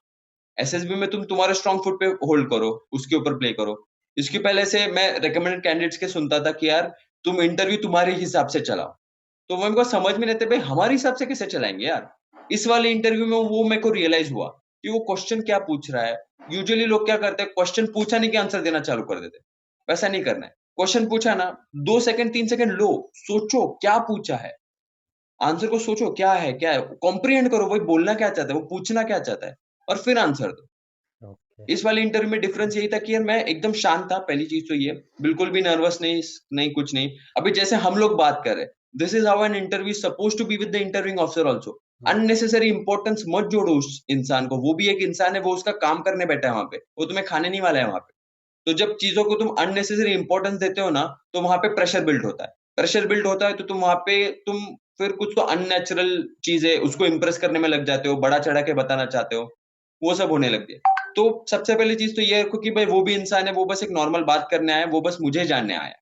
SSB में तुम तुम्हारे स्ट्रॉन्ग फुट पे होल्ड करो, उसके ऊपर प्ले करो। इसके पहले से मैं रिकमेंडेड कैंडिडेट्स के सुनता था कि यार तुम इंटरव्यू तुम्हारे हिसाब से चलाओ, तो वो मेरे को समझ में नहीं आते भाई हमारे हिसाब से कैसे चलाएंगे यार। इस वाले इंटरव्यू में वो मेरे को रियलाइज हुआ कि वो क्वेश्चन क्या पूछ रहा है। यूजुअली लोग क्या करते हैं, क्वेश्चन पूछा नहीं कि आंसर देना चालू कर देते, वैसा नहीं करना है। क्वेश्चन पूछा ना, 2 सेकंड 3 सेकंड लो, सोचो क्या पूछा है, आंसर को सोचो क्या है कॉम्प्रिहेंड करो, वही बोलना क्या चाहता है, वो पूछना क्या चाहता है, और फिर आंसर दो। इस वाले इंटरव्यू में डिफरेंस यही था कि यार मैं एकदम शांत था, पहली चीज तो ये, बिल्कुल भी नर्वस नहीं नहीं कुछ नहीं। अभी जैसे हम लोग बात कर रहे हैं, this is how an interview suppose to be with the interviewing officer also. Unnecessary importance मत जोड़ो उस इंसान को, वो भी एक इंसान है, वो उसका काम करने बैठा है वहां पे, वो तुम्हें खाने नहीं वाला है वहां पे। तो जब चीजों को तुम अननेसेसरी इंपॉर्टेंस देते हो ना, तो वहां पे प्रेशर बिल्ड होता है। प्रेशर बिल्ड होता है तो तुम वहां पे तुम फिर कुछ तो अननेचुरल चीजें उसको इंप्रेस करने में लग जाते हो, बड़ा चढ़ा के बताना चाहते हो, वो सब होने लग गया। तो सबसे पहली चीज तो ये है कि भाई वो भी इंसान है, वो बस एक नॉर्मल बात करने आया है, वो बस मुझे जानने आया है।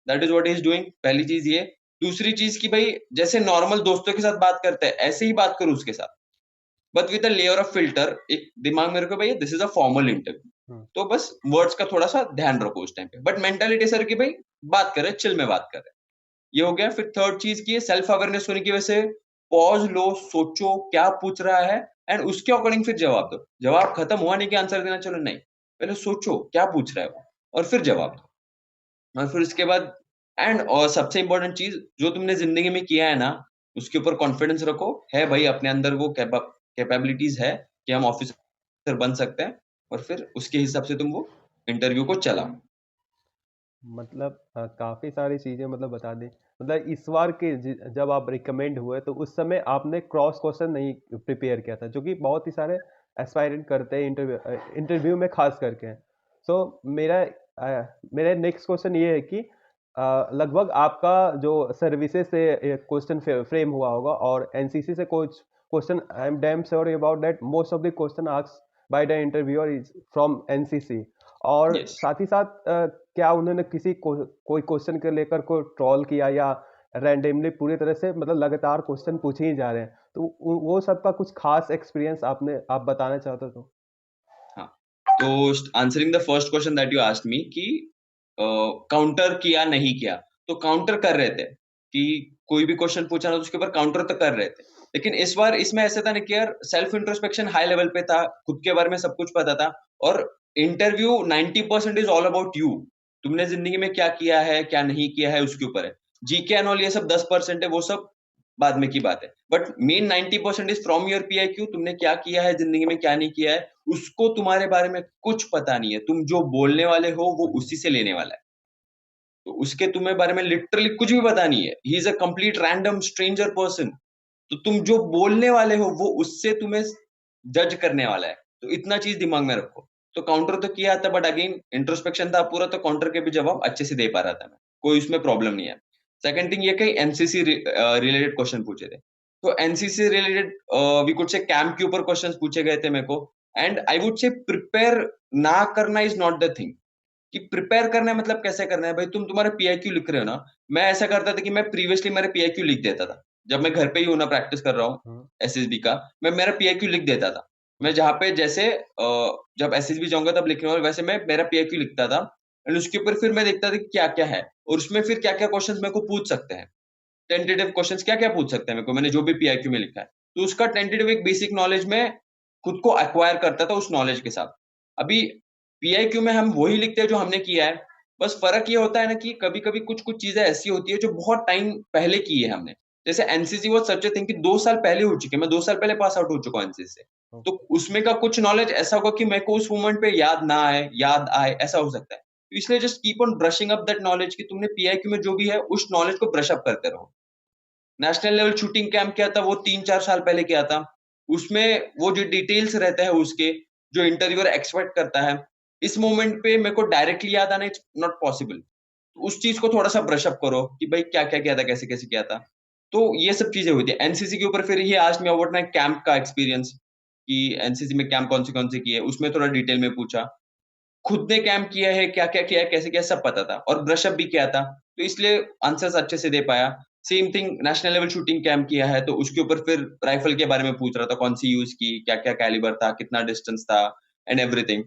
That is what he is doing. पहली चीज ये। दूसरी चीज की भाई जैसे नॉर्मल दोस्तों के साथ बात करते हैं ऐसे ही बात करो उसके साथ, but with a layer of filter. एक दिमाग में रखो भाई this is a formal interview, तो बस वर्ड्स का थोड़ा सा ध्यान रखो उस टाइम पे, बट मेंटालिटी सर की भाई बात करे, चिल में बात करे। ये हो गया। फिर थर्ड चीज की सेल्फ अवेयरनेस होने की वजह से पॉज लो, सोचो क्या पूछ रहा है एंड उसके अकॉर्डिंग फिर जवाब दो। जवाब खत्म हुआ नहीं कि आंसर देना, चलो नहीं, पहले सोचो क्या पूछ रहा है वो और फिर जवाब दो। और फिर उसके बाद और सबसे इंपॉर्टेंट चीज जो तुमने जिंदगी में किया है ना, उसके ऊपर कॉन्फिडेंस रखो। है भाई अपने अंदर वो कैपेबिलिटीज है कि हम ऑफिसर बन सकते हैं, और फिर उसके हिसाब से तुम वो इंटरव्यू को चलाओ। मतलब काफ़ी सारी चीज़ें मतलब बता दी। मतलब इस बार के जब आप रिकमेंड हुए तो उस समय आपने क्रॉस क्वेश्चन नहीं प्रिपेयर किया था, जो कि बहुत ही सारे एस्पायरेंट करते हैं इंटरव्यू में खास करके। सो मेरा नेक्स्ट क्वेश्चन ये है कि लगभग आपका जो सर्विसेज से क्वेश्चन फ्रेम हुआ होगा और एनसीसी से कुछ question, I am damn sure about that most of the question asked by the interviewer is from NCC. और यस। साथ ही साथ क्या उन्होंने कोई क्वेश्चन के लेकर कोई ट्रोल किया या रैंडमली पूरी तरह से मतलब लगातार क्वेश्चन पूछे ही जा रहे हैं, तो वो सब का कुछ खास एक्सपीरियंस आप बताना चाहते तो? हाँ, तो answering the first question that you asked me कि काउंटर किया नहीं किया, तो काउंटर कर रहे थे कि कोई भी क्वेश्चन पूछा ना तो उसके ऊपर काउंटर तो कर रहे थे। लेकिन इस बार इसमें ऐसा था ना कि यार सेल्फ इंट्रोस्पेक्शन हाई लेवल पे था, खुद के बारे में सब कुछ पता था। और interview 90% is all about you. तुमने जिंदगी में क्या किया है क्या नहीं किया है उसके ऊपर है। जीके एंड ऑल ये सब 10% है, वो सब बाद में की बात है। But main 90% is from your PIQ. तुमने क्या किया है जिंदगी में क्या नहीं किया है, उसको तुम्हारे बारे में कुछ पता नहीं है। तुम जो बोलने वाले हो वो उसी से लेने वाला है, तो उसके तुम्हें बारे में लिटरली कुछ भी पता नहीं है। He is a complete random stranger person. तो तुम जो बोलने वाले हो वो उससे तुम्हें जज करने वाला है। तो इतना चीज दिमाग में रखो। तो काउंटर तो किया था, बट अगेन इंट्रोस्पेक्शन था पूरा, तो काउंटर के भी जवाब अच्छे से दे पा रहा था मैं, कोई उसमें प्रॉब्लम नहीं है। सेकंड थिंग ये कि एनसीसी रिलेटेड क्वेश्चन पूछे थे। तो NCC related we could say camp के ऊपर क्वेश्चंस पूछे गए थे मेरे को। And I would say prepare ना करना इज नॉट द थिंग। कि प्रिपेयर करना है मतलब कैसे करना है भाई, तुम तुम्हारे पीआईक्यू लिख रहे हो ना। मैं ऐसा करता था कि मैं प्रीवियसली मेरे पीआईक्यू लिख देता था। जब मैं घर पे ही हूं ना, प्रैक्टिस कर रहा हूँ हाँ। एसएसबी का, मैं मेरा पीआईक्यू लिख देता था। मैं जहाँ पे जैसे जब एसएसबी जाऊंगा तब लिखने वाला, वैसे मैं मेरा पीआईक्यू लिखता था। एंड उसके ऊपर फिर मैं देखता था कि क्या क्या है, और उसमें फिर क्या क्या क्वेश्चन मेरे को पूछ सकते हैं। टेंटेटिव क्वेश्चंस क्या क्या पूछ सकते हैं मेरे को, मैंने जो भी पीआईक्यू में लिखा है। तो उसका टेंटेटिव एक बेसिक नॉलेज में खुद को एक्वायर करता था उस नॉलेज के साथ। अभी पीआईक्यू में हम वही लिखते हैं जो हमने किया है। बस फर्क ये होता है ना कि कभी कभी कुछ कुछ चीजें ऐसी होती है जो बहुत टाइम पहले की है हमने। जैसे एनसीसी वो सच थिंग कि 2 साल पहले हो चुके, मैं 2 साल पहले पास आउट हो चुका हूँ एनसीसी से। तो ओके। उसमें का कुछ नॉलेज ऐसा होगा कि मेरे को उस मोमेंट पे याद ना आए, याद आए, ऐसा हो सकता है। तो इसलिए just keep on brushing up that knowledge, कि तुमने पीआईक्यू में जो भी है उस नॉलेज को ब्रश अप करते रहो। नेशनल लेवल शूटिंग कैंप किया था वो 3-4 साल पहले किया था। उसमें वो जो डिटेल्स रहते हैं उसके, जो इंटरव्यूअर एक्सपेक्ट करता है, इस मोमेंट पे मेरे को डायरेक्टली याद आना इट्स नॉट पॉसिबल। उस चीज को थोड़ा सा ब्रश अप करो कि भाई क्या क्या किया था, कैसे कैसे किया था। तो ये सब चीजें हुई थी एनसीसी के ऊपर। फिर ये आज मैं अबाउट माई कैंप का एक्सपीरियंस, कि एनसीसी में कैंप कौन से किए, उसमें थोड़ा डिटेल में पूछा। खुद ने कैंप किया है, क्या क्या किया है, कैसे किया, सब पता था, और ब्रश अप भी किया था, तो इसलिए आंसर्स अच्छे से दे पाया। Same thing national level shooting camp किया है, तो उसके ऊपर फिर राइफल के बारे में पूछ रहा था, कौन सी यूज की, क्या क्या कैलिबर था, कितना डिस्टेंस था, एंड एवरीथिंग।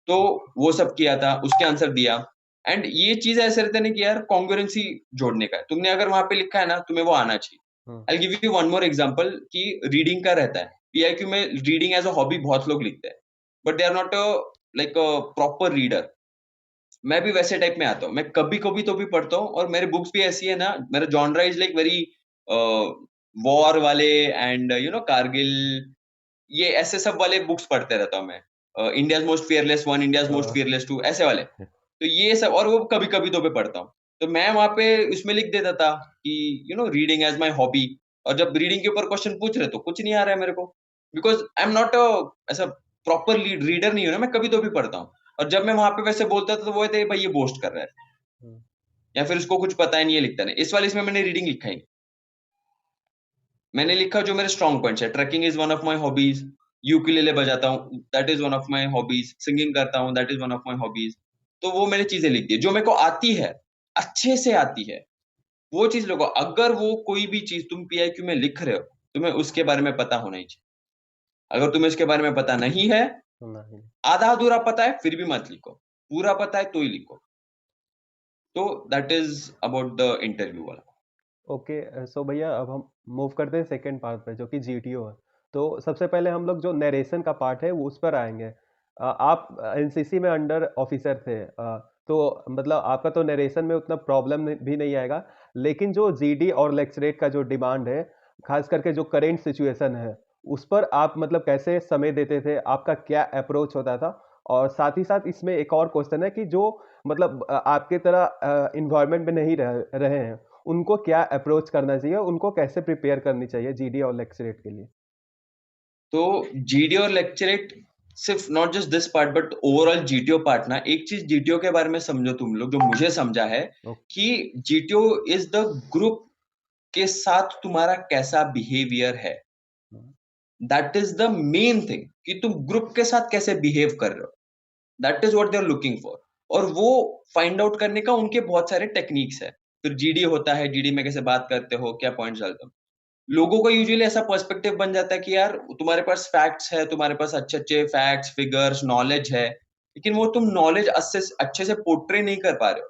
तो वो सब किया था, उसके आंसर दिया। एंड ये चीज ऐसे रहता नहीं कि यार कॉन्ग्रुएंसी जोड़ने का है, तुमने अगर वहां पे लिखा है ना तुम्हें वो आना चाहिए। हाँ। आई give you one more example कि रीडिंग का रहता है पीआईक्यू में। रीडिंग एज अ हॉबी बहुत लोग लिखते हैं, but they are not like a proper reader. मैं भी वैसे टाइप में आता हूँ, मैं कभी कभी तो भी पढ़ता हूँ, और मेरे बुक्स भी ऐसी है ना, मेरा genre is like very war वाले, एंड कारगिल, ये ऐसे सब वाले बुक्स पढ़ते रहता हूँ मैं। India's most fearless one, India's most हाँ। फियरलेस टू, ऐसे वाले। तो ये सब, और वो कभी कभी तो भी पढ़ता हूँ। तो मैं वहां पे उसमें लिख देता था कि रीडिंग एज माई हॉबी। और जब रीडिंग के ऊपर क्वेश्चन पूछ रहे तो कुछ नहीं आ रहा है मेरे को, बिकॉज आई एम नॉट ऐसा प्रॉपर रीडर नहीं हूं ना, मैं कभी तो भी पढ़ता हूँ। और जब मैं वहां पे वैसे बोलता था तो वो थे भाई ये बोस्ट कर रहा है, हाँ। या फिर उसको कुछ पता है नहीं, ये लिखता नहीं। इस वाले इसमें मैंने रीडिंग लिखा ही नहीं। मैंने लिखा जो मेरे स्ट्रॉन्ग पॉइंट्स है। Tracking is one of my hobbies, ukulele बजाता हूँ, that is one of my hobbies, singing करता हूँ, that is one of my hobbies. तो वो मैंने चीजें लिख दी जो मेरे को आती है, अच्छे से आती है, वो चीज लोगों, अगर वो कोई भी चीज तुम पीआईक्यू में लिख रहे हो, तुम्हें उसके बारे में पता होना ही चाहिए। अगर तुम्हें उसके बारे में पता नहीं है, नहीं। आधा अधूरा पता है, फिर भी मत लिखो, पूरा पता है तो ही लिखो। तो that is about the interview वाला। ओके, सो भैया अब हम मूव करते हैं सेकंड पार्ट पे जो कि जीटीओ है। तो सबसे पहले हम लोग जो नरेशन का पार्ट है वो उस पर आएंगे। आप एनसीसी में अंडर ऑफिसर थे, तो मतलब आपका तो नरेशन में उतना प्रॉब्लम भी नहीं आएगा, लेकिन जो जीडी और लेक्चरेट का जो डिमांड है, खास करके जो करेंट सिचुएशन है उस पर आप मतलब कैसे समय देते थे, आपका क्या अप्रोच होता था? और साथ ही साथ इसमें एक और क्वेश्चन है कि जो मतलब आपके तरह इन्वायरमेंट में नहीं रहे हैं, उनको क्या अप्रोच करना चाहिए, उनको कैसे प्रिपेयर करनी चाहिए जीडी और लेक्चरेट के लिए? तो जीडी और लेक्चरेट, सिर्फ not just this part but overall GTO part ना, एक चीज जीटीओ के बारे में समझो तुम लोग, जो मुझे समझा है कि जीटीओ इज द ग्रुप के साथ तुम्हारा कैसा बिहेवियर है, that is the main thing, कि तुम ग्रुप के साथ कैसे बिहेव कर रहे हो, that is what they are looking for. और वो फाइंड आउट करने का उनके बहुत सारे टेक्निक्स है। फिर जीडी होता है, जीडी में कैसे बात करते हो, क्या पॉइंट्स डालते हो। लोगों का यूजुअली ऐसा पर्सपेक्टिव बन जाता है कि यार तुम्हारे पास फैक्ट्स है, तुम्हारे पास अच्छे अच्छे फैक्ट्स, फिगर्स, नॉलेज है, लेकिन वो तुम नॉलेज अच्छे से पोर्ट्रे नहीं कर पा रहे हो,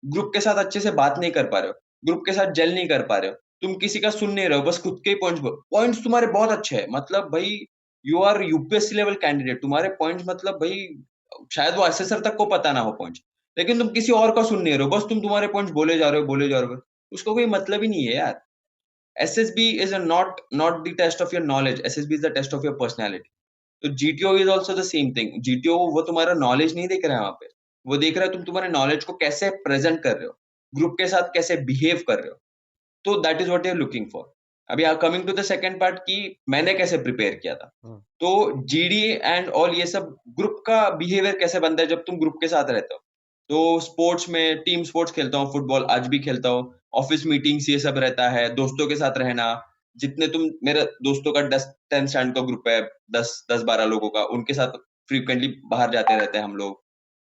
ग्रुप के साथ अच्छे से बात नहीं कर पा रहे हो, ग्रुप के साथ जेल नहीं कर पा रहे हो, तुम किसी का सुन नहीं रहे हो, बस खुद के पॉइंट्स पॉइंट्स तुम्हारे बहुत अच्छे हैं, मतलब भाई you are UPSC level candidate, तुम्हारे पॉइंट्स मतलब भाई शायद वो एसएसआर तक को पता ना हो पॉइंट्स, लेकिन तुम किसी और का सुन नहीं रहे हो, बस तुम तुम्हारे पॉइंट्स बोले जा रहे हो, बोले जा रहे हो, उसका कोई मतलब ही नहीं है यार। SSB is not the test of your knowledge. SSB is the test of your personality. तो GTO is also the same thing. GTO वो तुम्हारा नॉलेज नहीं देख रहा है वहां पे, वो देख रहा है तुम तुम्हारे नॉलेज को कैसे प्रेजेंट कर रहे हो, ग्रुप के साथ कैसे बिहेव कर रहे हो। तो that is what you are looking for. अभी coming to the second part कि मैंने कैसे प्रिपेयर किया था, तो जीडी एंड ऑल ये सब ग्रुप का बिहेवियर कैसे बनता है जब तुम ग्रुप के साथ रहते हो। तो स्पोर्ट्स में टीम स्पोर्ट्स खेलता हूँ, फुटबॉल आज भी खेलता हूँ, ऑफिस मीटिंग्स ये सब रहता है, दोस्तों के साथ रहना, जितने तुम मेरे दोस्तों का 10 स्टैंड का ग्रुप है, 10-12 लोगों का, उनके साथ फ्रीक्वेंटली बाहर जाते रहते हैं हम लोग।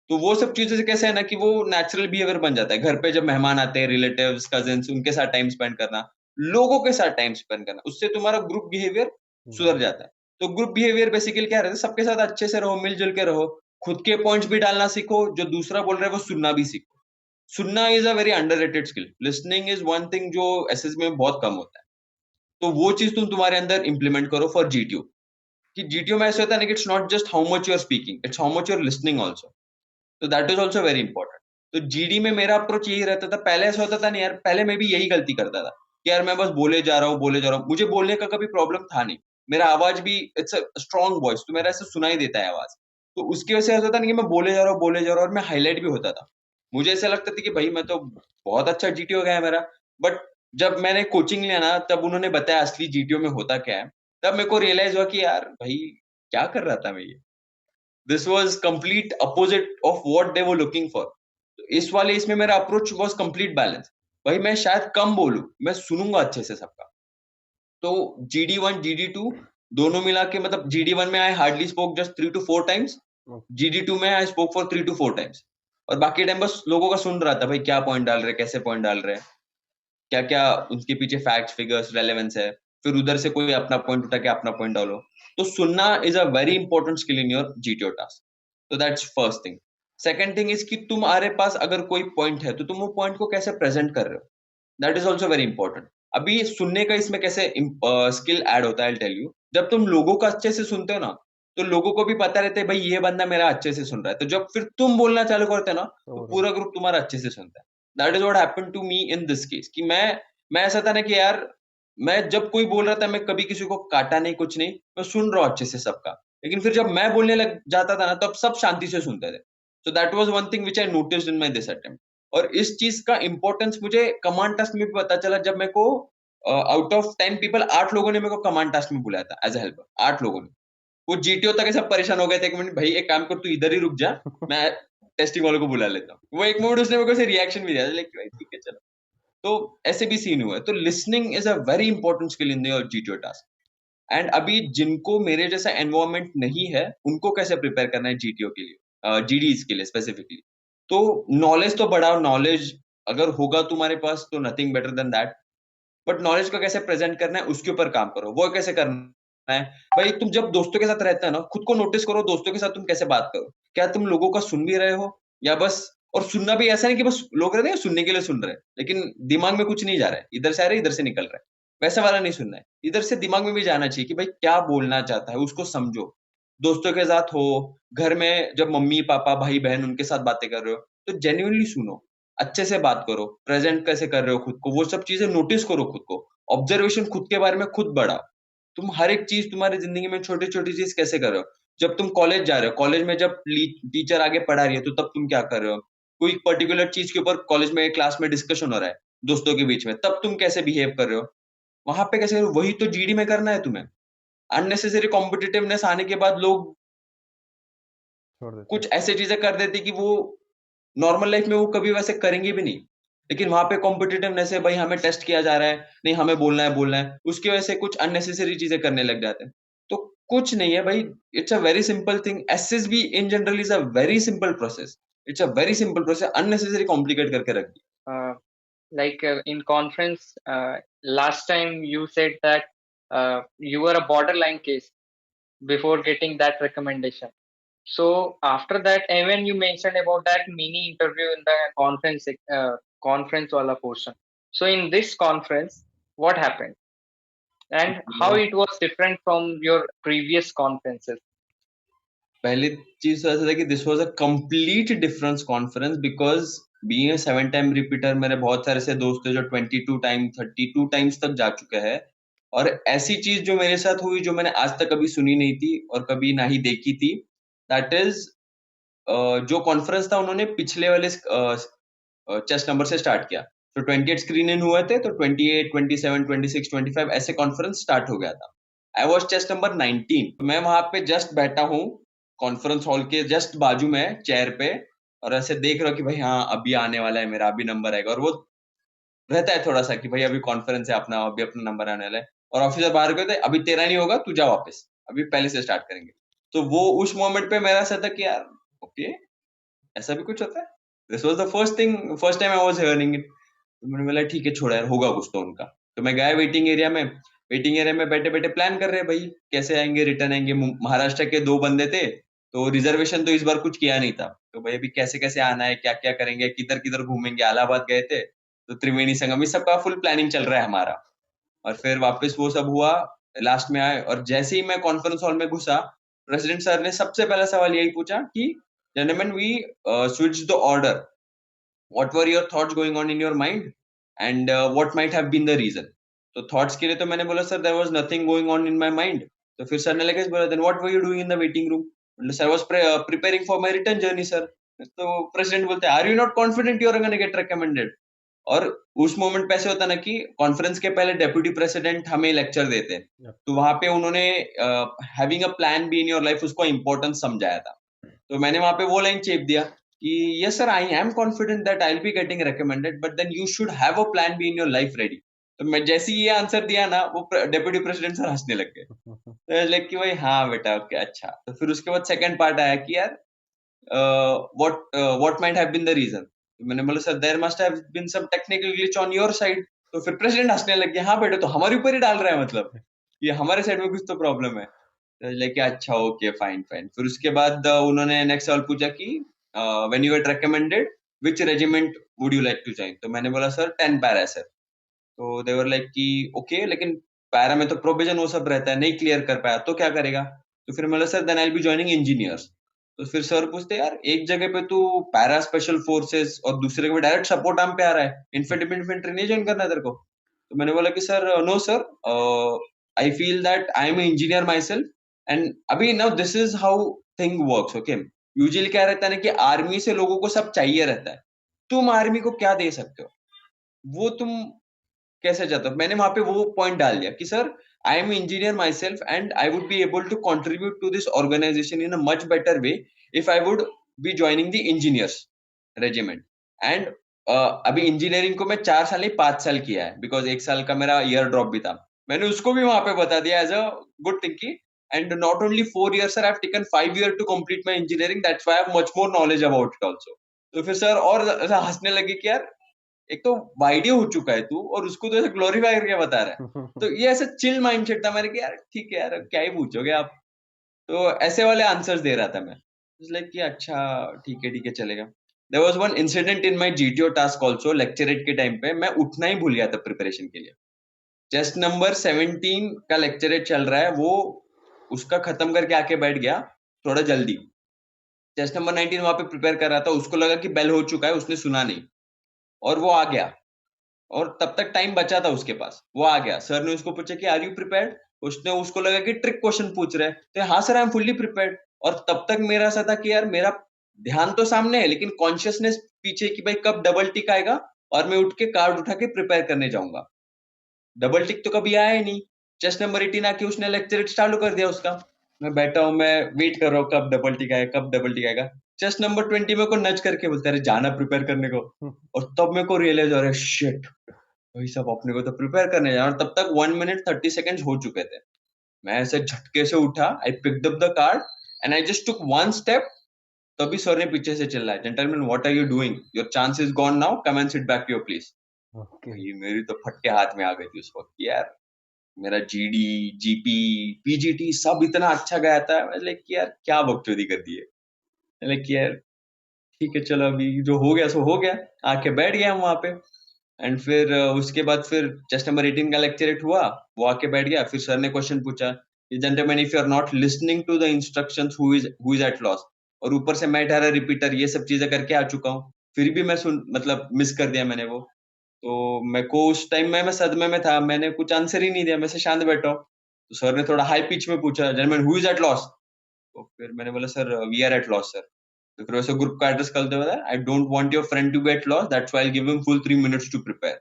तो वो सब चीजें से कैसे है ना कि वो नेचुरल बिहेवियर बन जाता है। घर पे जब मेहमान आते हैं, रिलेटिव्स, कजिन्स, उनके साथ टाइम स्पेंड करना, लोगों के साथ टाइम स्पेंड करना, उससे तुम्हारा ग्रुप बिहेवियर सुधर जाता है। तो ग्रुप बिहेवियर बेसिकली क्या रहता है, सबके साथ अच्छे से रहो, मिलजुल के रहो, खुद के पॉइंट्स भी डालना सीखो, जो दूसरा बोल रहा है वो सुनना भी सीखो। सुनना is a very underrated skill, listening is one thing जो एसएस में बहुत कम होता है। तो वो चीज तुम तुम्हारे अंदर इंप्लीमेंट करो फॉर जीटीओ, कि जीटीओ में ऐसा होता है ना कि it's not just how much you are speaking, it's how much you are listening also. तो that is also very important. तो जीडी में मेरा अप्रोच यही रहता था, पहले ऐसा होता था नहीं यार, पहले मैं भी यही गलती करता था कि यार मैं बस बोले जा रहा हूँ, बोले जा रहा हूँ, मुझे बोलने का कभी प्रॉब्लम था नहीं, मेरा आवाज भी इट्स अ स्ट्रॉन्ग वॉइस, तो मेरा ऐसे सुनाई देता है आवाज। तो उसकी वजह से ऐसा होता नहीं कि मैं बोले जा रहा हूँ, बोले जा रहा हूँ, और मैं हाईलाइट भी होता था। मुझे ऐसा लगता था कि भाई मैं तो बहुत अच्छा जीटीओ गया है मेरा। बट जब मैंने कोचिंग लिया ना, तब उन्होंने बताया असली जीटीओ में होता क्या है, तब मेरे को रियलाइज हुआ कि यार भाई क्या कर रहा था मैं ये, this was complete opposite of what they were looking for. तो इस वाले इसमें मेरा अप्रोच वॉज कंप्लीट बैलेंस। भाई मैं शायद कम बोलूं, मैं सुनूंगा अच्छे से सबका। तो GD1 GD2 दोनों मिला के, मतलब GD1 में I hardly spoke just 3 to 4 times, GD2 में I spoke for 3 to 4 times, और बाकी टाइम बस लोगों का सुन रहा था, भाई क्या पॉइंट डाल रहे, कैसे पॉइंट डाल रहे, क्या क्या उसके पीछे फैक्ट्स, फिगर्स, रेलेवेंस है। फिर उधर से कोई अपना पॉइंट उठा के अपना पॉइंट डालो। तो सुनना is a very important skill in your GTO task. तो that's first thing. Second thing is कि तुम्हारे पास अगर कोई पॉइंट है तो तुम वो पॉइंट को कैसे प्रेजेंट कर रहे हो, that is also very important. अभी सुनने का इसमें कैसे स्किल ऐड होता है, आई टेल यू। जब तुम लोगों का अच्छे से सुनते हो ना, तो लोगों को भी पता रहता है भाई ये बंदा मेरा अच्छे से सुन रहा है, तो जब फिर तुम बोलना चालू करते हो ना, तो पूरा ग्रुप तुम्हारा अच्छे से सुनता है। That is what happened to me in this case, कि मैं ऐसा था ना कि यार मैं जब कोई बोल रहा था, मैं कभी किसी को काटा नहीं, कुछ नहीं, मैं सुन रहा हूँ अच्छे से सबका। लेकिन फिर जब मैं बोलने लग जाता था ना, तब सब शांति से सुनते थे। So that was one thing which I noticed in my this attempt. और इस चीज का इंपॉर्टेंस मुझे कमांड टास्क में भी पता चला, जब मेरे को आउट ऑफ 10 पीपल 8 लोगों ने मेरे को कमांड टास्क में बुलाया था एज अ हेल्पर, 8 लोगों ने। वो जीटीओ तक सब परेशान हो गए थे कि भाई एक काम कर, तू इधर ही रुक जा, मैं टेस्टिंग वालों को बुला लेता हूँ। वो एक मिनट उसने मेरे को रिएक्शन भी दिया, लेकिन भाई ठीक है चलो। तो ऐसे भी सीन हुआ है। तो listening is a very important skill in your GTO task. And अभी जिनको मेरे जैसा एनवायरमेंट नहीं है उनको कैसे प्रिपेयर करना है जीटीओ के लिए, जीडीज के लिए स्पेसिफिकली। तो नॉलेज तो बढ़ाओ, नॉलेज अगर होगा तुम्हारे पास तो nothing better than that, but knowledge को कैसे प्रेजेंट करना है उसके ऊपर काम करो। वो कैसे करना है भाई, तुम जब दोस्तों के साथ रहते हैं ना, खुद को नोटिस करो दोस्तों के साथ तुम कैसे बात करो। क्या तुम लोगों का सुन भी रहे हो, या बस, और सुनना भी ऐसा नहीं कि बस लोग रहते हैं सुनने के लिए सुन रहे हैं लेकिन दिमाग में कुछ नहीं जा रहा है, इधर से आ रहा है इधर से निकल रहा है, वैसा वाला नहीं सुनना है। इधर से दिमाग में भी जाना चाहिए कि भाई क्या बोलना चाहता है, उसको समझो। दोस्तों के साथ हो, घर में जब मम्मी पापा भाई बहन उनके साथ बातें कर रहे हो तो जेन्युइनली सुनो, अच्छे से बात करो, प्रेजेंट कैसे कर रहे हो खुद को, वो सब चीजें नोटिस करो खुद को। ऑब्जर्वेशन खुद के बारे में खुद बढ़ाओ। तुम हर एक चीज तुम्हारी जिंदगी में छोटी छोटी चीज कैसे कर रहे हो। जब तुम कॉलेज जा रहे हो, कॉलेज में जब टीचर आगे पढ़ा रही है तो तब तुम क्या कर रहे हो। कोई पर्टिकुलर चीज के ऊपर कॉलेज में क्लास में डिस्कशन हो रहा है दोस्तों के बीच में, तब तुम कैसे बिहेव कर रहे हो, वहां पे कैसे, वही तो जीडी में करना है तुम्हें। अननेसेसरी कॉम्पिटिटिवनेस आने के बाद लोग छोड़ देते कुछ हैं। ऐसे चीजें कर देते कि वो नॉर्मल लाइफ में वो कभी वैसे करेंगे भी नहीं, लेकिन वहां पे कॉम्पिटिटिवनेस है, भाई हमें टेस्ट किया जा रहा है, नहीं हमें बोलना है, उसकी वजह से कुछ अननेसेसरी चीजें करने लग जाते हैं। तो कुछ नहीं है भाई, it's a very simple thing. SSB in general is a very simple process, it's a very simple process, unnecessary complicate करके रख दिया। In conference, last time you said that you were a borderline case before getting that recommendation. So after that, and when you mentioned about that mini interview in the conference wala portion. So in this conference, what happened and how it was different from your previous conferences? पहली चीज तो ऐसा था कि this was a complete difference conference, because being a 7 time repeater, मेरे बहुत सारे ऐसे दोस्त हैं जो 22 टाइम 32 टाइम्स तक जा चुके हैं, और ऐसी चीज जो मेरे साथ हुई जो मैंने आज तक कभी सुनी नहीं थी और कभी ना ही देखी थी, दैट इज जो कॉन्फ्रेंस था उन्होंने पिछले वाले चेस्ट नंबर से स्टार्ट किया। तो 28 स्क्रीन इन हुए थे, तो 28 27 26 25 ऐसे कॉन्फ्रेंस स्टार्ट हो गया था। I was chest number 19। तो मैं वहां पे जस्ट बैठा हूँ कॉन्फ्रेंस हॉल के जस्ट बाजू में चेयर पे, और ऐसे देख रहा हूँ कि भाई हाँ अभी आने वाला है मेरा, अभी नंबर आएगा, और वो रहता है थोड़ा सा कि भाई अभी कॉन्फ्रेंस है अपना, अभी अपना नंबर आने वाला है, और ऑफिसर बाहर कहते हैं अभी तेरा नहीं होगा, तू जा वापस, अभी पहले से स्टार्ट करेंगे। तो वो उस मोमेंट पे मेरा ऐसा था कि यार ओके, ऐसा भी कुछ होता है। This was the first time I was hearing it. तो मैंने बोला ठीक है छोड़ यार, होगा कुछ तो उनका। तो मैं गया वेटिंग एरिया में, वेटिंग एरिया में बैठे बैठे प्लान कर रहे हैं भाई कैसे आएंगे, रिटर्न आएंगे। महाराष्ट्र के 2 बंदे थे, तो रिजर्वेशन तो इस बार कुछ किया नहीं था, तो भाई अभी कैसे कैसे आना है, क्या क्या करेंगे, किधर किधर घूमेंगे, इलाहाबाद गए थे तो त्रिवेणी संगम, इस सबका फुल प्लानिंग चल रहा है हमारा। और फिर वापस वो सब हुआ, लास्ट में आए, और जैसे ही मैं कॉन्फ्रेंस हॉल में घुसा, प्रेसिडेंट सर ने सबसे पहला सवाल यही पूछा कि gentleman we switch the order, what were your thoughts going on in your mind and what might have been the reason. तो थॉट्स के लिए तो मैंने बोला sir there was nothing going on in my mind. तो फिर sir ने लगे बोला then what were you doing in the waiting room. मतलब sir was preparing for my return journey sir. तो प्रेसिडेंट बोलते हैं are you not confident you are gonna get recommended. और उस मोमेंट पे ऐसे होता ना कि कॉन्फ्रेंस के पहले डेप्यूटी प्रेसिडेंट हमें लेक्चर देते हैं, तो वहां पे उन्होंने having a plan B in your life उसको इंपॉर्टेंस समझाया था। तो मैंने वहां पे वो लाइन चेप दिया कि yes sir I am confident that I will be getting recommended, but then you should have a plan B in your life ready. तो मैं जैसे ही ये आंसर दिया ना, वो डेप्यूटी प्रेसिडेंट सर हंसने लग गए। तो लाइक कि भाई हाँ बेटा ओके अच्छा। तो फिर उसके बाद सेकंड पार्ट आया कि यार what might have been the reason। तो मैंने बोला sir there must have been some technical glitch on your side. तो फिर प्रेसिडेंट हंसने लग गया, हाँ बेटा तो हमारे ऊपर ही डाल रहा है, मतलब ये हमारे साइड में कुछ तो प्रॉब्लम है। तो लेके अच्छा ओके फाइन फाइन। फिर उसके बाद उन्होंने नेक्स्ट सवाल पूछा कि when you get recommended which regiment would you like to join. तो मैंने बोला सर 10 पैरा सर। तो दे वर लाइक कि ओके लेकिन पैरा में तो प्रोविजन वो सब रहता है, नहीं क्लियर कर पाया तो क्या करेगा। तो फिर बोला sir then I will be joining engineers. तो फिर सर पूछते यार एक जगह पे तू पैरा स्पेशल फोर्सेस और दूसरे जगह पे डायरेक्ट सपोर्ट आर्म पे आ रहा है, इन्फेंट्री नहीं ज्वाइन करना है तेरे को। तो मैंने बोला कि sir no sir, I feel that I am engineer myself and अभी now this is how thing works okay. Usually क्या रहता है ना कि आर्मी से लोगों को सब चाहिए रहता है, तुम आर्मी को क्या दे सकते हो वो तुम कैसे चाहते हो। मैंने वहां पे वो पॉइंट डाल दिया कि sir I am engineer myself and I would be able to contribute to this organisation in a much better way if I would be joining the engineers regiment. And अभी engineering को मैं 4 साल नहीं 5 साल किया है, because 1 साल का मेरा ईयर ड्रॉप भी था। मैंने उसको भी वहां पे बता दिया एज अ गुड थिंग की, and not only 4 years sir, I have taken 5 years to complete my engineering, that's why I have much more knowledge about it also. तो फिर सर और ऐसा हंसने लगे कि यार एक तो वाइडियो हो चुका है तू, और उसको तो ऐसे ग्लोरीफाई करके बता रहा है। तो ये ऐसे चिल माइंडसेट था मेरे कि यार ठीक है यार, क्या ही पूछोगे आप। तो ऐसे वाले आंसर्स दे रहा था मैं, लाइक कि अच्छा ठीक है चलेगा। There was one incident in my GTO task also, lecturette के टाइम पे मैं उठना ही भूल गया था प्रिपरेशन के लिए। टेस्ट नंबर 17 का लेक्चरेट चल रहा है, वो उसका खत्म करके आके बैठ गया थोड़ा जल्दी। टेस्ट नंबर 19 वहां पे प्रिपेयर कर रहा था, उसको लगा कि बेल हो चुका है, उसने सुना नहीं और वो आ गया, और तब तक टाइम बचा था उसके पास। वो आ गया, सर ने उसको पूछा कि आर यू प्रिपेयर्ड, उसने उसको लगा कि ट्रिक क्वेश्चन पूछ रहे हैं, तो हाँ sir I am fully prepared. और तब तक मेरा ऐसा था कि यार मेरा ध्यान तो सामने है लेकिन कॉन्शियसनेस पीछे कि भाई कब डबल टिक आएगा और मैं उठ के कार्ड उठा के प्रिपेयर करने जाऊंगा। डबल टिक तो कभी आया ही नहीं। चेस्ट नंबर 18 आके उसने लेक्चर चालू कर दिया उसका। मैं बैठा हूँ, मैं वेट कर रहा हूँ कब डबल टिक आएगा, कब डबल टिक आएगा। चेस्ट नंबर 20 मेरे को नच करके बोलते अरे जाना प्रिपेयर करने को। और तब मेरे को रियलाइज हो रहा है शिट, वही सब अपने को तो प्रिपेयर करने जाना। और तब तक 1 minute 30 seconds हो चुके थे। मैं ऐसे झटके से उठा, I picked up the card and I just took one step. तभी सर ने पीछे से चिल्लाया, gentleman what are you doing, your chance is gone now, come and sit back to your place. Okay. भाई मेरी तो फटके हाथ में आ गई थी उस वक्त यार। मेरा जीडी, जीपी, पीजीटी सब इतना अच्छा गया था, लाइक यार क्या बकचोदी कर दी है। लाइक यार ठीक है चलो, अभी जो हो गया सो हो गया, आके बैठ गया हम वहां पे। एंड फिर उसके बाद फिर चेस्ट नंबर 18 का लेक्चरेट हुआ, वो आके बैठ गया। फिर सर ने क्वेश्चन पूछा, gentleman if you are not listening to the instructions who is at loss. और ऊपर से मैं ठहरा रिपीटर, ये सब चीजें करके आ चुका हूँ, फिर भी मैं सुन मतलब मिस कर दिया मैंने वो। तो मेरे को उस टाइम में मैं सदमे में था, मैंने कुछ आंसर ही नहीं दिया, मैं से शांत बैठा हूँ। तो सर ने थोड़ा हाई पिच में पूछा, gentleman who is at loss. तो फिर मैंने बोला sir we are at loss sir. तो फिर वैसे ग्रुप का एड्रेस करते हुए, I don't want your friend to get loss, that's why I give him full 3 minutes to prepare.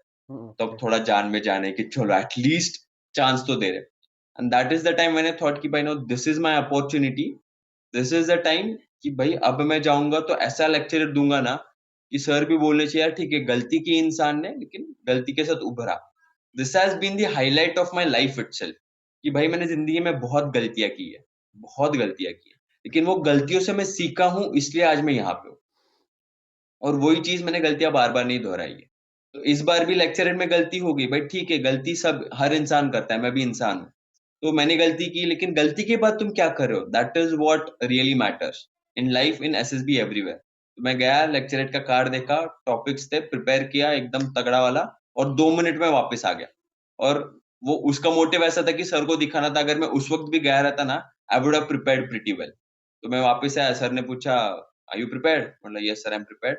तब ओके। थोड़ा जान में जाने की चलो एटलीस्ट चांस तो दे रहे। And that is the time मैंने थॉट कि भाई no this is my opportunity, this is the time कि भाई अब मैं जाऊंगा तो ऐसा लेक्चर दूंगा ना कि सर भी बोलने चाहिए यार ठीक है गलती की इंसान ने, लेकिन गलती के साथ उभरा। This has been the highlight of my life itself, कि भाई मैंने जिंदगी में बहुत गलतियां की है, बहुत गलतियां की है, लेकिन वो गलतियों से मैं सीखा हूं, इसलिए आज मैं यहाँ पे हूँ। और वही चीज मैंने गलतियां बार बार नहीं दोहराई है। तो इस बार भी लेक्चर में गलती हो गई, भाई ठीक है गलती सब हर इंसान करता है, मैं भी इंसान हूँ। तो मैंने गलती की, लेकिन गलती के बाद तुम क्या कर रहे हो, that is what really matters in life, in SSB, everywhere. तो मैं गया, लेक्चरेट का कार्ड देखा, टॉपिक्स थे, प्रिपेयर किया एकदम तगड़ा वाला, और 2 मिनट में वापस आ गया। और वो उसका मोटिव ऐसा था कि सर को दिखाना था, अगर मैं उस वक्त भी गया रहता ना, I would have prepared pretty well. तो मैं वापस आया, सर ने पूछा आर यू प्रिपेयर्ड, मतलब yes sir I M prepared.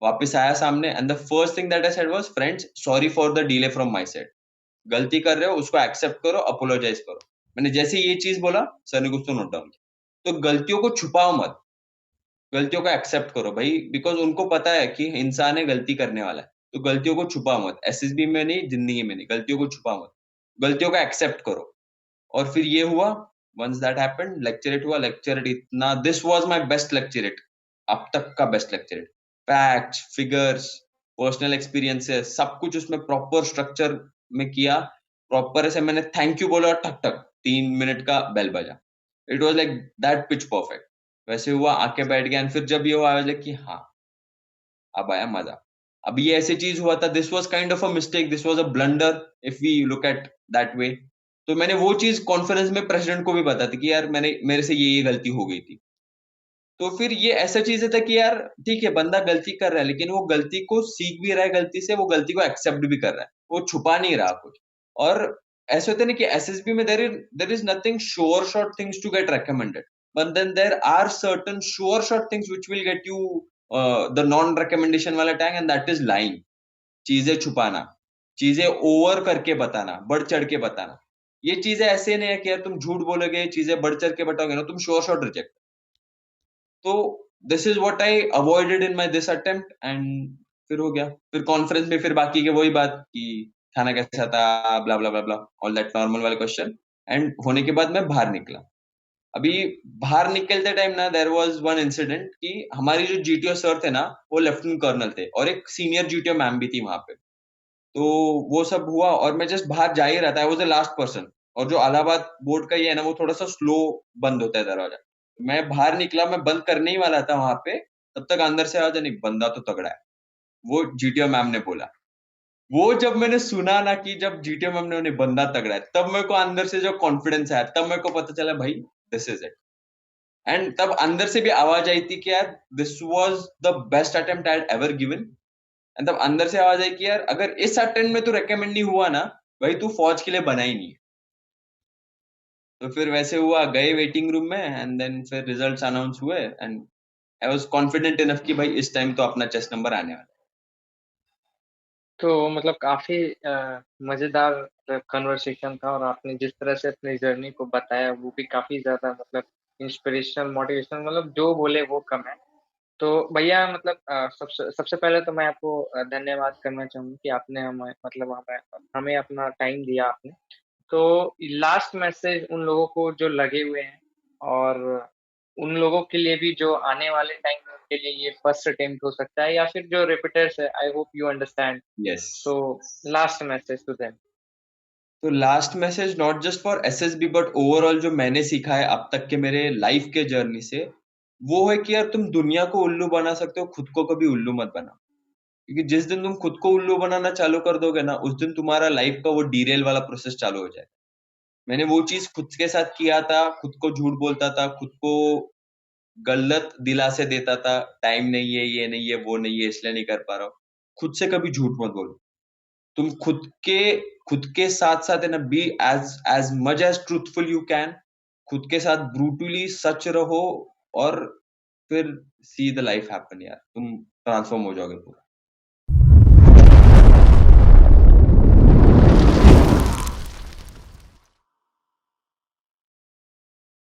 वापस आया सामने, and the first thing that I said was friends sorry for the delay from my side. गलती कर रहे हो उसको एक्सेप्ट करो, अपोलोजाइज करो। मैंने जैसे ये चीज बोला, सर ने कुछ तो नोट डाउन किया। तो गलतियों को छुपाओ मत, गलतियों को एक्सेप्ट करो भाई, बिकॉज उनको पता है कि इंसान है, गलती करने वाला है। तो गलतियों को छुपाओ मत, एसएसबी में नहीं, जिंदगी में नहीं, गलतियों को छुपाओ मत, गलतियों को एक्सेप्ट करो। और फिर ये हुआ, वंस दैट हैपेंड, लेक्चरेट हुआ। लेक्चरेट इतना, this was my best lecturette, अब तक का best lecturette. Facts, figures, personal experiences, सब कुछ उसमें प्रॉपर स्ट्रक्चर में किया। प्रॉपर ऐसे मैंने थैंक यू बोला और ठक ठक 3 मिनट का बेल बजा। It was like that pitch perfect. वैसे हुआ, आके बैठ गया। फिर जब ये हुआ लाइक कि हाँ अब आया मजा। अब ये ऐसी चीज हुआ था, this was kind of a mistake, this was a blunder, if we look at that way. तो मैंने वो चीज कॉन्फ्रेंस में प्रेसिडेंट को भी बता दी कि यार मैंने मेरे से ये गलती हो गई थी। तो फिर ये ऐसा चीज था कि यार ठीक है बंदा गलती कर रहा है, लेकिन वो गलती को सीख भी रहा है, गलती से वो गलती को एक्सेप्ट भी कर रहा है, वो छुपा नहीं रहा कुछ। और ऐसे होता है ना कि एसएसबी में there is nothing sure shot things to get recommended, but then there are certain sure shot things which will get you the non recommendation वाला tag, and that is lying. चीजें छुपाना, चीजें ओवर करके बताना, बढ़ चढ़ के बताना। ये चीजें ऐसे नहीं है कि यार तुम झूठ बोलोगे, चीजें बढ़ चढ़ के बताओगे ना, तुम श्योर शॉर्ट रिजेक्ट। तो this is what I avoided in my this attempt. And फिर हो गया, फिर कॉन्फ्रेंस में फिर बाकी के वही बात कि खाना कैसा था, ब्ला ब्ला ब्ला ब्ला, ऑल दैट नॉर्मल वाले क्वेश्चन। एंड होने के बाद मैं बाहर निकला। अभी बाहर निकलते टाइम ना देयर वाज वन इंसिडेंट कि हमारी जो जीटीओ सर थे ना, वो लेफ्टिनेंट कर्नल थे, और एक सीनियर जीटीओ मैम भी थी वहां पे। तो वो सब हुआ और मैं जस्ट बाहर जा ही रहा था, I was the last person. और जो इलाहाबाद बोर्ड का ये है ना, वो थोड़ा सा स्लो बंद होता है दरवाजा। मैं बाहर निकला, मैं बंद करने ही वाला था वहां पे, तब तक अंदर से आवाज, नहीं बंदा तो तगड़ा है, वो जीटीओ मैम ने बोला। वो जब मैंने सुना ना कि जब जीटीओ मैम ने उन्हें बंदा तगड़ा है, तब मेरे को अंदर से जो कॉन्फिडेंस आया, तब मेरे को पता चला भाई दिस इज इट। एंड तब अंदर से भी आवाज आई थी कि यार this was the best attempt I had ever given. And तब अंदर से आवाज आई कि यार अगर इस अटेम्प्ट में तू रेकमेंड नहीं हुआ ना, भाई तू फौज के लिए बना ही नहीं है। तो फिर वैसे हुआ, गए वेटिंग रूम में, एंड देन फिर रिजल्ट्स अनाउंस हुए, and I was confident enough कि भाई इस टाइम तो अपना चेस्ट नंबर आने वाला तो मतलब काफी मजेदार कन्वर्सेशन था, और आपने जिस तरह से अपनी जर्नी को बताया वो भी काफी ज्यादा मतलब इंस्पिरेशनल, मोटिवेशनल, मतलब जो बोले वो कम है। तो भैया मतलब सबसे सबसे पहले तो मैं आपको धन्यवाद करना चाहूंगा कि आपने हमें मतलब हमें अपना टाइम दिया आपने। तो लास्ट मैसेज उन लोगों को जो लगे हुए हैं, और उन लोगों के लिए भी जो आने वाले टाइम में उनके लिए ये फर्स्ट अटेम्प्ट हो सकता है, या फिर जो रिपीटर्स है, आई होप यू अंडरस्टैंड। है। Yes. So last message to them. तो last message not just for SSB but overall जो मैंने सीखा है अब तक के मेरे लाइफ के जर्नी से, वो है कि यार तुम दुनिया को उल्लू बना सकते हो, खुद को कभी उल्लू मत बनाओ। क्योंकि जिस दिन तुम खुद को उल्लू बनाना चालू कर दोगे ना, उस दिन तुम्हारा लाइफ का वो डीरेल वाला प्रोसेस चालू हो जाएगा। मैंने वो चीज खुद के साथ किया था, खुद को झूठ बोलता था, खुद को गलत दिलासे देता था, टाइम नहीं है, ये नहीं है, वो नहीं है, इसलिए नहीं कर पा रहा हूँ। खुद से कभी झूठ मत बोलो। तुम खुद के साथ साथ है ना, be as much as truthful you can. खुद के साथ ब्रूटली सच रहो, और फिर सी द लाइफ हैपन यार, तुम ट्रांसफॉर्म हो जाओगे पूरा।